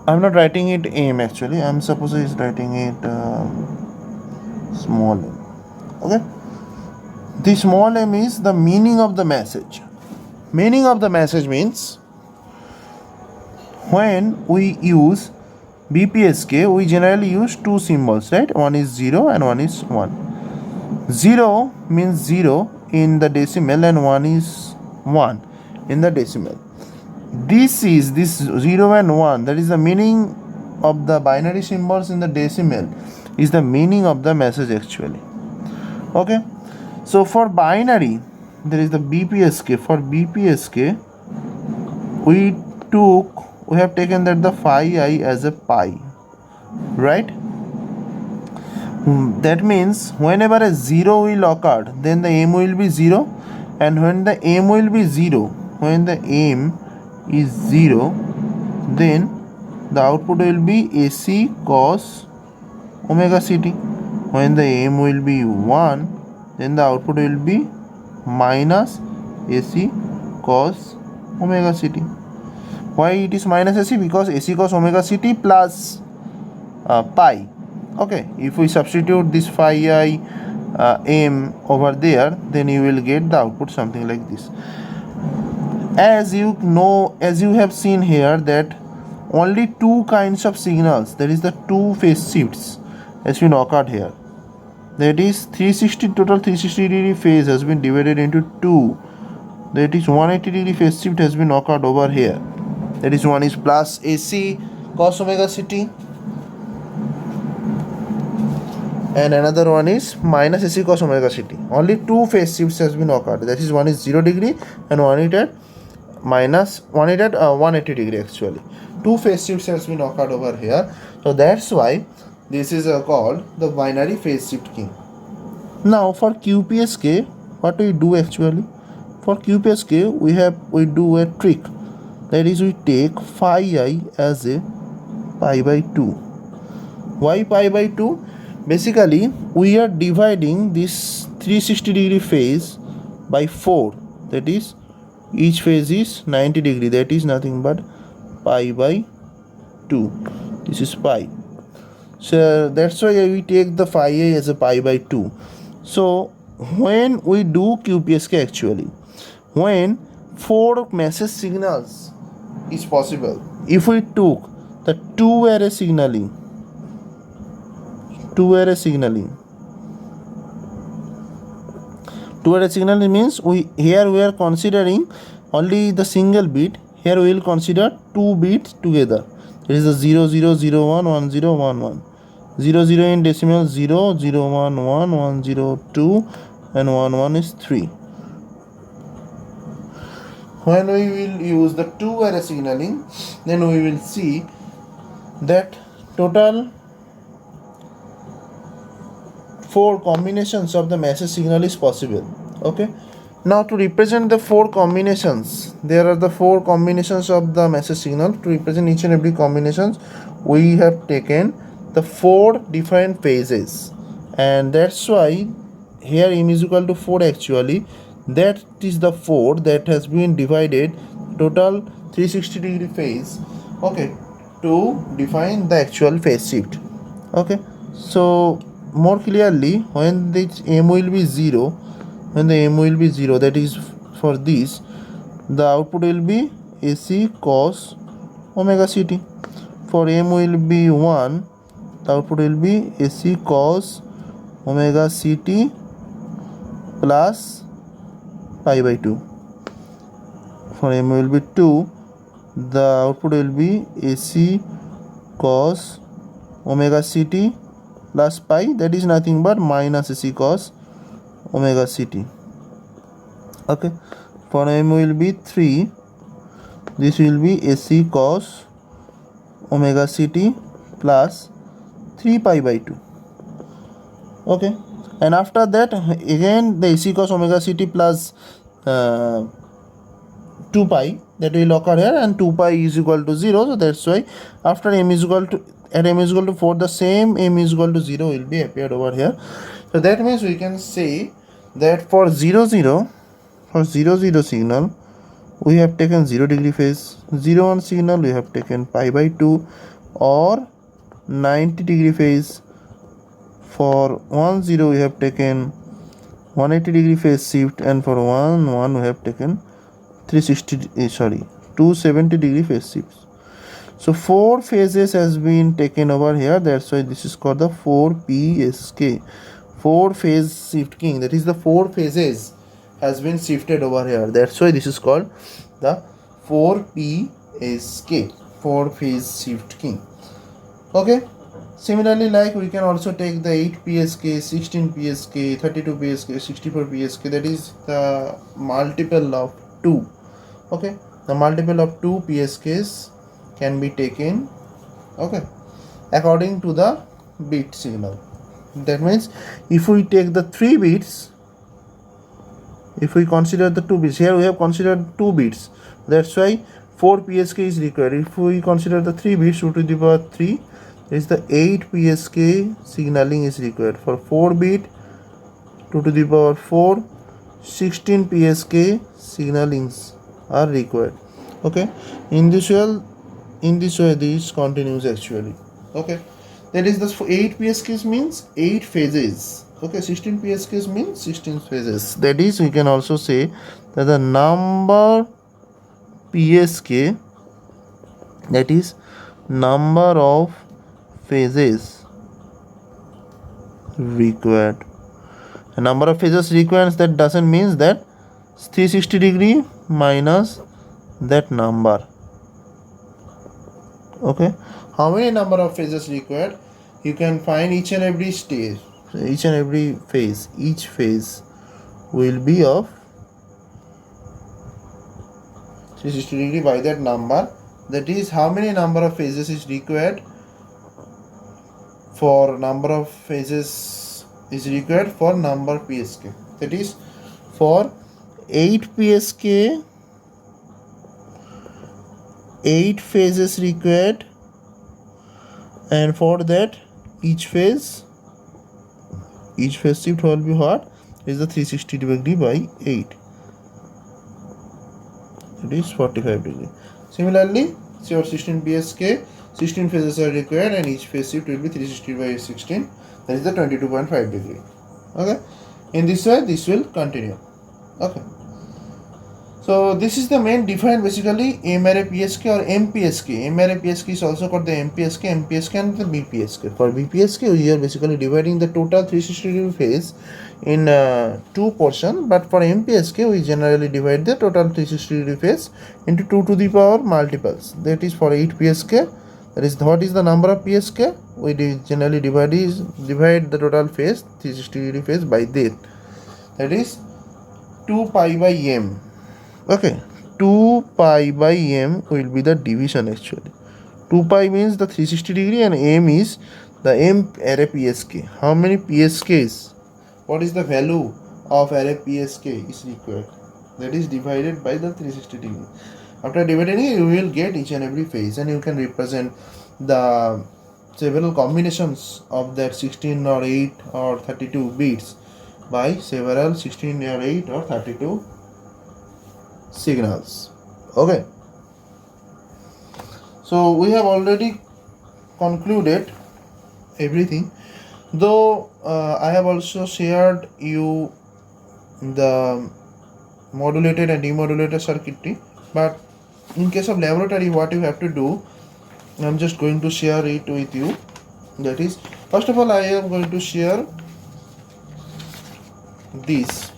I'm not writing it m actually, I'm supposed is writing it small m. Okay, the small m is the meaning of the message. Meaning of the message means when we use BPSK we generally use two symbols, right? One is 0 and one is 1. 0 means 0 in the decimal and 1 is 1 in the decimal. This 0 and 1, that is the meaning of the binary symbols in the decimal, is the meaning of the message actually. Okay, so for binary there is the BPSK. For BPSK we have taken that the phi I as a pi, right? That means whenever a 0 will occur, then the m will be 0, and when the m will be 0, when the m is 0, then the output will be AC cos omega ct. When the m will be 1, then the output will be minus AC cos omega ct. Why it is minus AC? Because AC cos omega ct plus pi. Okay, if we substitute this phi I m over there, then you will get the output something like this. As you know, as you have seen here, that only two kinds of signals, that is the two phase shifts, has been occurred here. That is 360, total 360 degree phase has been divided into two. That is 180 degree phase shift has been occurred over here. That is, one is plus AC cos omega ct and another one is minus AC cos omega ct. Only two phase shifts has been occurred. That is, one is 0 degree and one is at minus 180 degree actually. Two phase shifts has been occurred over here. So that's why this is called the binary phase shift keying. Now for QPSK, what we do actually? For QPSK we do a trick. That is, we take phi I as a pi by 2. Why pi by 2? Basically, we are dividing this 360 degree phase by 4. That is, each phase is 90 degree. That is nothing but pi by 2. This is pi. So that's why we take the phi I as a pi by 2. So when we do QPSK actually, when 4 message signals is possible, if we took the two array signaling means we are considering only the single bit. Here we will consider two bits together. There is a 0 0 0 1 1 0 1 1, 0 0 in decimal 0 0 1 1 1 0 2 and 1 1 is 3. when we will use the two array signaling, then we will see that total 4 combinations of the message signal is possible. Okay, now to represent the 4 combinations, there are the 4 combinations of the message signal. To represent each and every combinations, we have taken the 4 different phases, and that's why here m is equal to 4 actually. That is the 4 that has been divided total 360 degree phase, okay, to define the actual phase shift. Okay, so more clearly, when this m will be 0, when the m will be 0, that is for this, the output will be AC cos omega ct. For m will be 1, the output will be AC cos omega ct plus pi by 2. For m will be 2, the output will be AC cos omega ct plus pi, that is nothing but minus AC cos omega ct. Okay, for m will be 3, this will be AC cos omega ct plus 3 pi by 2. Okay, and after that again the AC cos omega ct plus 2 pi, that will occur here, and 2 pi is equal to 0, so that's why after m is equal to, at m is equal to 4, the same m is equal to 0 will be appeared over here. So that means we can say that for 0 0, for 0 0 signal we have taken 0 degree phase, 0 1 signal we have taken pi by 2 or 90 degree phase, for 1 0 we have taken 180 degree phase shift, and for 1 1 we have taken 270 degree phase shifts. So 4 phases has been taken over here, that's why this is called the 4 PSK, 4 phase shift keying. That is the 4 phases has been shifted over here, that's why this is called the 4 PSK, 4 phase shift keying. Okay, similarly, like we can also take the 8 PSK, 16 PSK, 32 PSK, 64 PSK, that is the multiple of 2. Okay, the multiple of 2 PSKs can be taken, okay, according to the bit signal. That means if we take the 3 bits, if we consider the 2 bits, here we have considered 2 bits, that's why 4 PSK is required. If we consider the 3 bits, 2 to the power 3, is the 8 PSK signaling is required. For 4 bit, 2 to the power 4, 16 PSK signalings are required. Okay, in this way this continues actually. Okay, that is the 8 PSKs means 8 phases. Okay, 16 PSKs means 16 phases. That is, we can also say that the number PSK, that is number of phases required. A number of phases required, that doesn't means that 360 degree minus that number. Okay, how many number of phases required? You can find each and every stage, each and every phase. Each phase will be of 360 degree by that number. That is, how many number of phases is required? For number of phases is required for number PSK. That is, for 8 PSK, 8 phases required, and for that each phase shift will be what? Is the 360 degree by 8. It is 45 degree. Similarly, for 16 PSK, 16 phases are required and each phase shift will be 360 by 16, that is the 22.5 degree. Okay, in this way this will continue. Okay, so this is the main difference basically M array PSK or MPSK. M array PSK is also called the MPSK and the BPSK. For BPSK we are basically dividing the total 360 degree phase in 2 portions, but for MPSK we generally divide the total 360 degree phase into 2 to the power multiples. That is, for 8 PSK, that is, what is the number of PSK? We generally divide the total phase 360 degree phase by that. That is 2 pi by m. Okay, 2 pi by m will be the division actually. 2 pi means the 360 degree and m is the m array PSK. How many PSKs? What is the value of array PSK is required? That is divided by the 360 degree. After dividing it, you will get each and every phase, and you can represent the several combinations of that 16 or 8 or 32 bits by several 16 or 8 or 32 signals. Okay, so we have already concluded everything, though I have also shared you the modulated and demodulated circuitry, but in case of laboratory, what you have to do, I'm just going to share it with you. That is, first of all, I am going to share this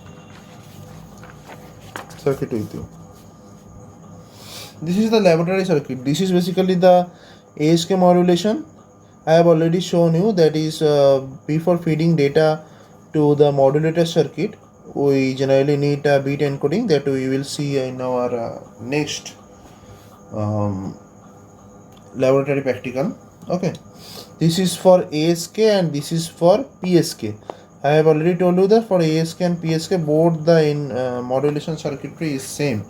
circuit with you. This is the laboratory circuit. This is basically the ASK modulation. I have already shown you, that is before feeding data to the modulator circuit, we generally need a bit encoding that we will see in our next laboratory practical. Okay, this is for ASK and this is for PSK. I have already told you that for ASK and PSK both the modulation circuitry is same.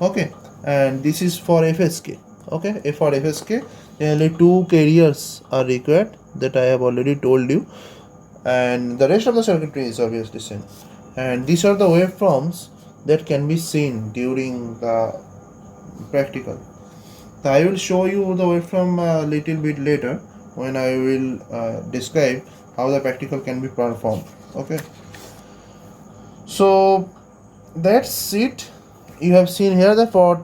Okay, and this is for FSK. Okay, for FSK only 2 carriers are required, that I have already told you, and the rest of the circuitry is obviously same. And these are the waveforms that can be seen during the practical. So I will show you the waveform a little bit later when I will describe how the practical can be performed. Okay, so that's it. You have seen here that for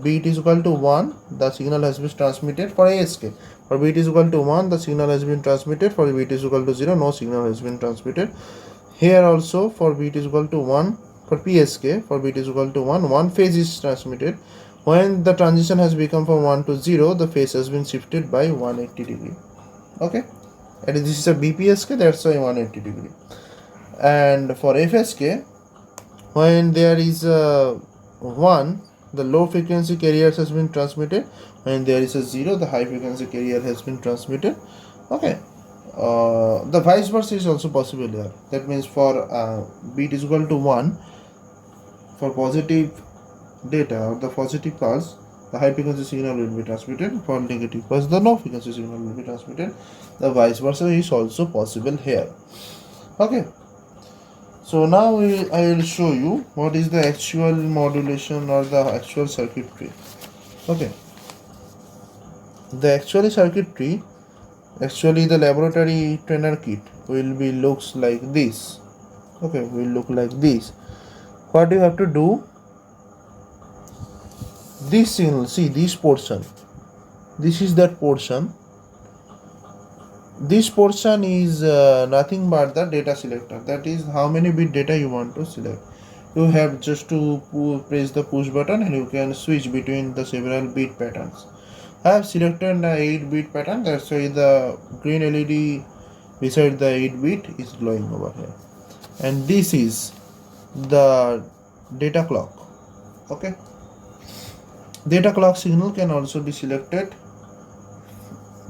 bit is equal to 1, the signal has been transmitted. For ASK, for bit is equal to 1, the signal has been transmitted. For bit is equal to 0, no signal has been transmitted. Here also for bit is equal to 1, for PSK, for bit is equal to 1, one phase is transmitted. When the transition has become from 1 to 0, the phase has been shifted by 180 degree. Okay, and this is a BPSK, that's why 180 degree. And for FSK, when there is a 1, the low frequency carrier has been transmitted. When there is a 0, the high frequency carrier has been transmitted. Okay, the vice versa is also possible here. That means for bit is equal to 1, for positive data or the positive pulse, the high frequency signal will be transmitted. For negative pulse, the low frequency signal will be transmitted. The vice versa is also possible here. Okay, so now I will show you what is the actual modulation or the actual circuitry. Okay, the actual circuitry, actually the laboratory trainer kit will be looks like this. Okay, will look like this. What you have to do, this signal, see this portion, this is that portion. This portion is nothing but the data selector. That is how many bit data you want to select. You have just to press the push button and you can switch between the several bit patterns. I have selected the 8-bit pattern, that's why the green LED beside the 8-bit is glowing over here. And this is the data clock. Okay, data clock signal can also be selected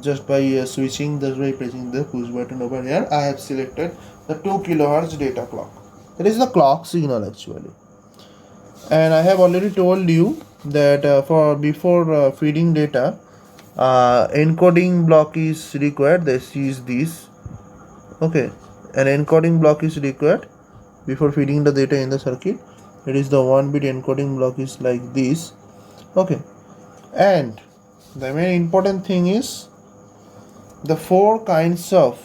just by switching, just by pressing the push button over here. I have selected the 2 kHz data clock. That is the clock signal actually. And I have already told you that for before feeding data, encoding block is required. This is this. Okay, an encoding block is required before feeding the data in the circuit. It is the 1-bit encoding block is like this. Okay, and the main important thing is the 4 kinds of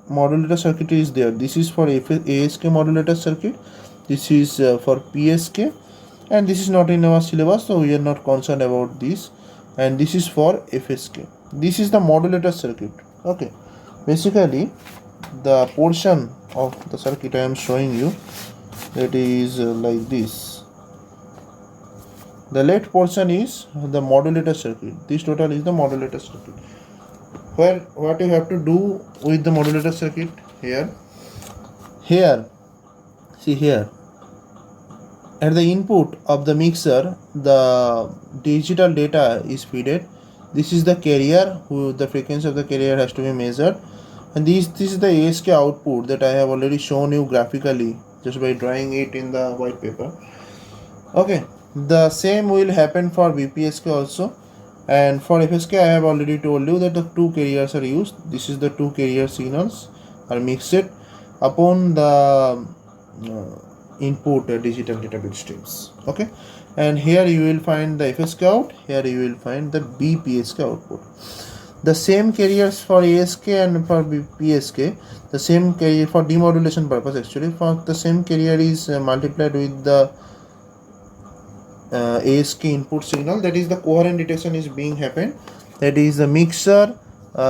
modulator circuit is there. This is for ASK modulator circuit, this is for PSK, and this is not in our syllabus, so we are not concerned about this. And this is for FSK. This is the modulator circuit. Okay, basically the portion of the circuit I am showing you, that is like this. The left portion is the modulator circuit. This total is the modulator circuit. Where what you have to do with the modulator circuit, here see here, at the input of the mixer, the digital data is fed. This is the carrier, who the frequency of the carrier has to be measured, and this is the ASK output that I have already shown you graphically just by drawing it in the white paper. Okay, the same will happen for BPSK also, and for FSK I have already told you that the two carriers are used. This is the two carrier signals are mixed upon the input digital data bit streams. Okay, and here you will find the FSK out, here you will find the BPSK output. The same carriers for ASK and for BPSK, the same carrier for demodulation purpose, actually for the same carrier is multiplied with the ASK input signal, that is the coherent detection is being happened, that is the mixer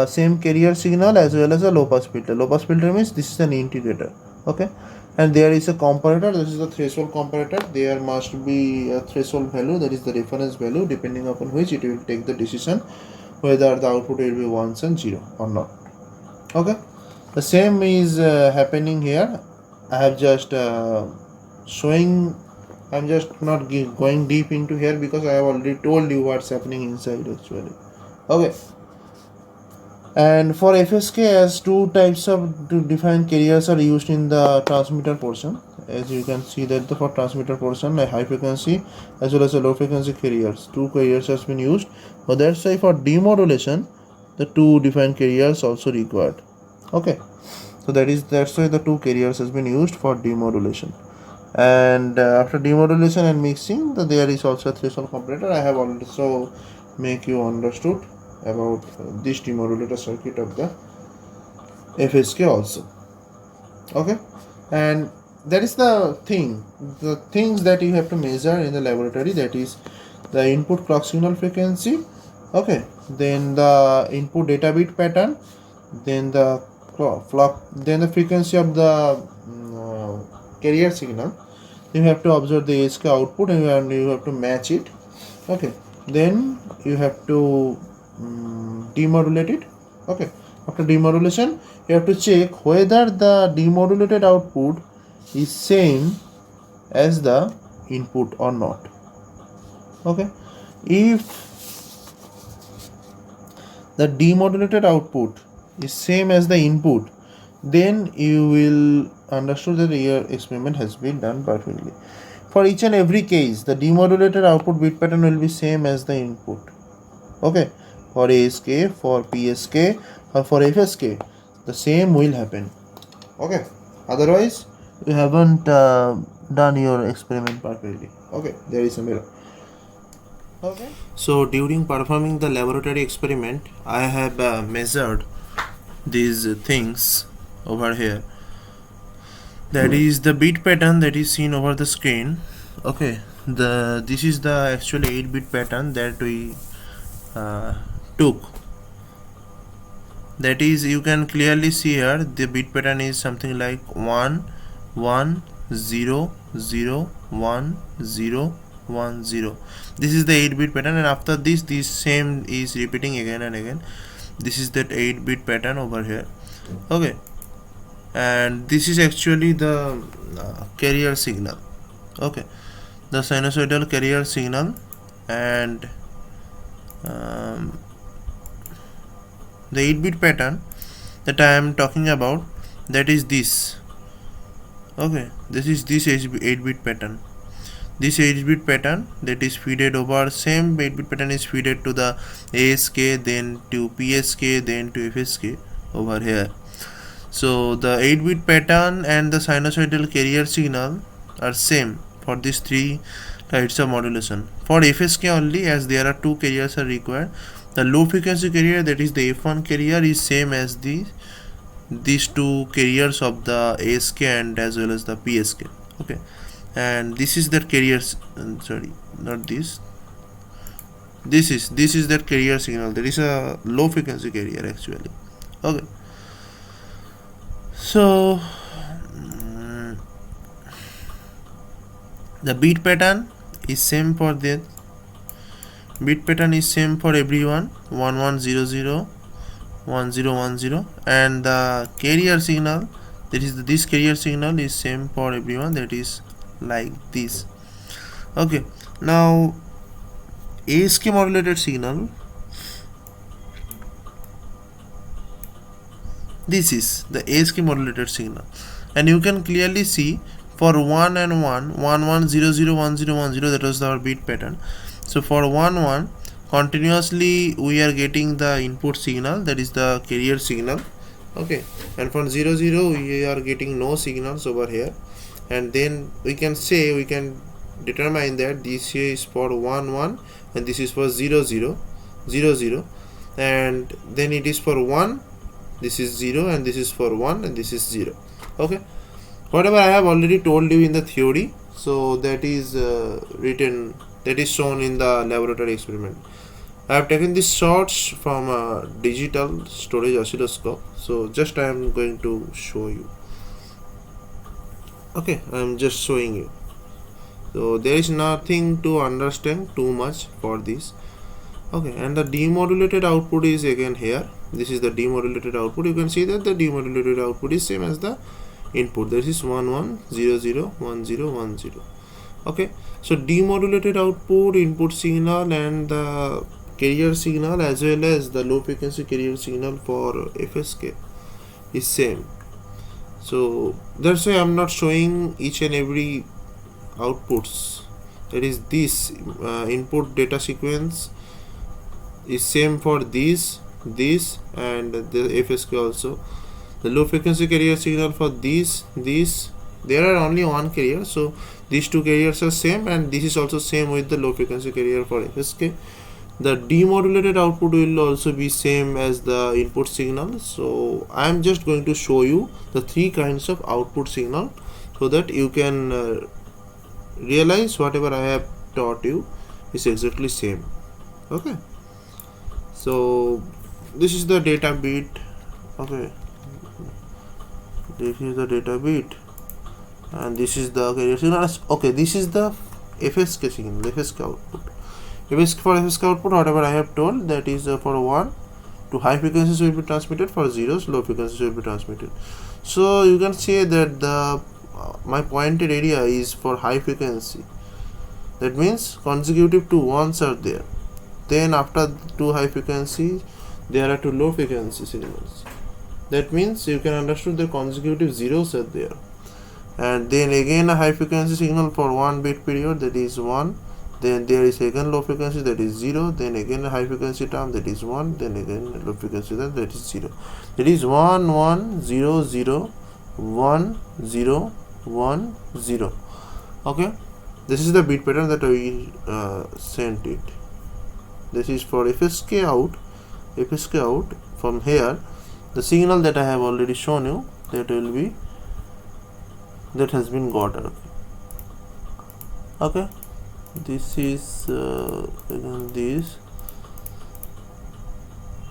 same carrier signal as well as a low pass filter. Low pass filter means this is an integrator. Okay, and there is a comparator, this is the threshold comparator. There must be a threshold value, that is the reference value, depending upon which it will take the decision whether the output will be 1s and 0 or not. Okay, the same is happening here. I have just showing, I'm just not going deep into here because I have already told you what's happening inside actually. Okay, and for FSK, as two types of defined carriers are used in the transmitter portion. As you can see that for transmitter portion, a high frequency as well as a low frequency carriers, two carriers has been used. So that's why for demodulation, the two defined carriers also required. Okay, so that's why the two carriers has been used for demodulation. And after demodulation and mixing, there is also a threshold comparator. I have also make you understood about this demodulator circuit of the FSK also. Okay, and that is the things that you have to measure in the laboratory, that is the input clock signal frequency. Okay, then the input data bit pattern, then the clock, then the frequency of the carrier signal. You have to observe the ASK output and you have to match it. Okay, then you have to demodulate it. Okay, after demodulation you have to check whether the demodulated output is same as the input or not. Okay, if the demodulated output is same as the input, then you will understood that your experiment has been done perfectly. For each and every case, the demodulated output bit pattern will be same as the input. Okay, for ASK, for PSK or for FSK, the same will happen. Okay, otherwise you haven't done your experiment perfectly. Okay, there is a mirror. Okay, so during performing the laboratory experiment, I have measured these things over here. That is the bit pattern that is seen over the screen. Okay, this is the actual 8-bit pattern that we took. That is, you can clearly see here the bit pattern is something like 1 1 0 0 1 0 1 0. This is the 8-bit pattern, and after this same is repeating again and again. This is that 8-bit pattern over here. Okay, and this is actually the carrier signal. Okay, the sinusoidal carrier signal, and the 8-bit pattern that I am talking about, that is this. Okay, this is this 8-bit pattern. This 8-bit pattern that is fed over, same 8-bit pattern is fed to the ASK, then to PSK, then to FSK over here. So the 8-bit pattern and the sinusoidal carrier signal are same for these three types of modulation. For FSK only, as there are two carriers are required, the low frequency carrier, that is the F1 carrier, is same as these two carriers of the ASK and as well as the PSK. Okay, and this is that carriers, sorry, not this. This is that carrier signal. There is a low frequency carrier actually. Okay, so the bit pattern is same for that. Bit pattern is same for everyone, 1100 1010, and the carrier signal, that is this carrier signal is same for everyone, that is like this. Okay, now ASK modulated signal, this is the ASK modulated signal, and you can clearly see for 1 and 1 1 1 0 0 1 0 1 0, that was our bit pattern. So for 1 1 continuously we are getting the input signal, that is the carrier signal. Okay, and for 0 0 we are getting no signals over here, and then we can determine that this here is for 1 1 and this is for 0 0 0 0, and then it is for 1, this is 0, and this is for 1 and this is 0. Okay, whatever I have already told you in the theory, so that is written, that is shown in the laboratory experiment. I have taken these shots from a digital storage oscilloscope, so just I am going to show you. Okay, I am just showing you. So there is nothing to understand too much for this. Okay, and the demodulated output is again here. This is the demodulated output. You can see that the demodulated output is same as the input. This is 1 1 0 0 1 0 1 0. Okay, so demodulated output, input signal, and the carrier signal as well as the low frequency carrier signal for FSK is same. So that's why I'm not showing each and every outputs. That is, this input data sequence is same for this and the FSK also. The low frequency carrier signal for this, there are only one carrier, so these two carriers are same, and this is also same with the low frequency carrier for FSK. The demodulated output will also be same as the input signal. So I am just going to show you the three kinds of output signal so that you can realize whatever I have taught you is exactly same. Okay, so this is the data bit. Okay, this is the data bit and this is the carrier signal. Okay, this is the FSK signal, the FSK output. For FSK output, whatever I have told, that is for 1 to high frequencies will be transmitted, for zeros low frequencies will be transmitted. So you can say that the my pointed area is for high frequency. That means consecutive to ones are there. Then after two high frequency, there are two low frequency signals. That means you can understand the consecutive zeros are there. And then again a high frequency signal for 1 bit period, that is 1. Then there is again low frequency, that is 0. Then again a high frequency term, that is 1. Then again low frequency term, that is 0. That is 1 1 0 0 1 0 1 0. Okay, this is the bit pattern that we sent it. This is for FSK out. FSK out, from here the signal that I have already shown you, that will be, that has been got. Okay, this is again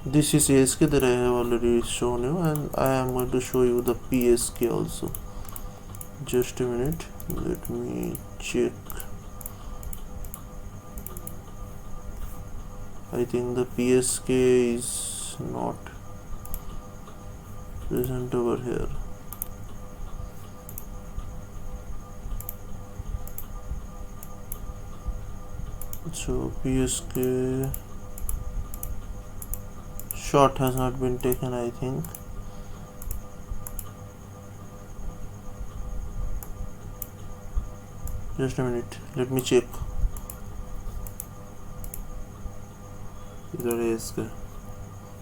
this is ASK that I have already shown you, and I am going to show you the PSK also. Just a minute, let me check. I think the PSK is not present over here. So PSK shot has not been taken, I think. Just a minute, let me check. These are ASK.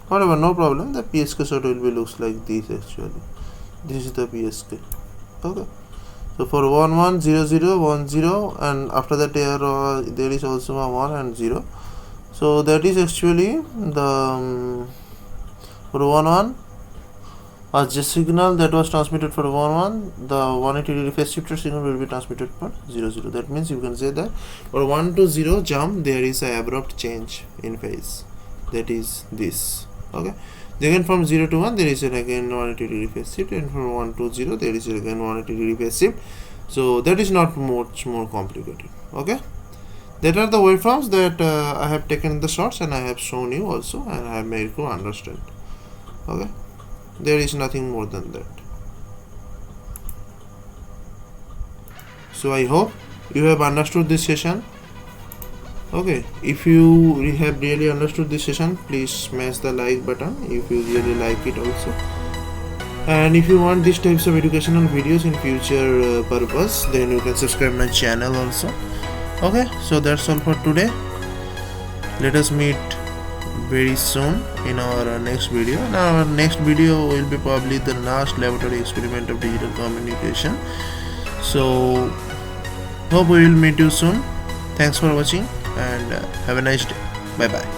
Whatever, no problem. The PSK shot will be looks like this actually. This is the PSK. Okay. So for 1 1 0 0 1 0, and after that there is also a 1 and 0. So that is actually the for 1 1 a J signal that was transmitted for 1 1, the 180 degree phase shifter signal will be transmitted for 0 0. That means you can say that for 1 to 0 jump there is a abrupt change in phase, that is this. Okay, again from 0 to 1 there is again 180 degree phase shift, and from 1 to 0 there is again 180 degree phase shift. So that is not much more complicated. Okay, that are the waveforms that I have taken the shots and I have shown you also, and I have made you understand. Okay, there is nothing more than that. So I hope you have understood this session. Okay, if you have really understood this session, please smash the like button if you really like it also. And if you want these types of educational videos in future purpose, then you can subscribe my channel also. Okay, so that's all for today. Let us meet very soon in our next video. And our next video will be probably the last laboratory experiment of digital communication. So hope we will meet you soon. Thanks for watching and have a nice day. Bye bye.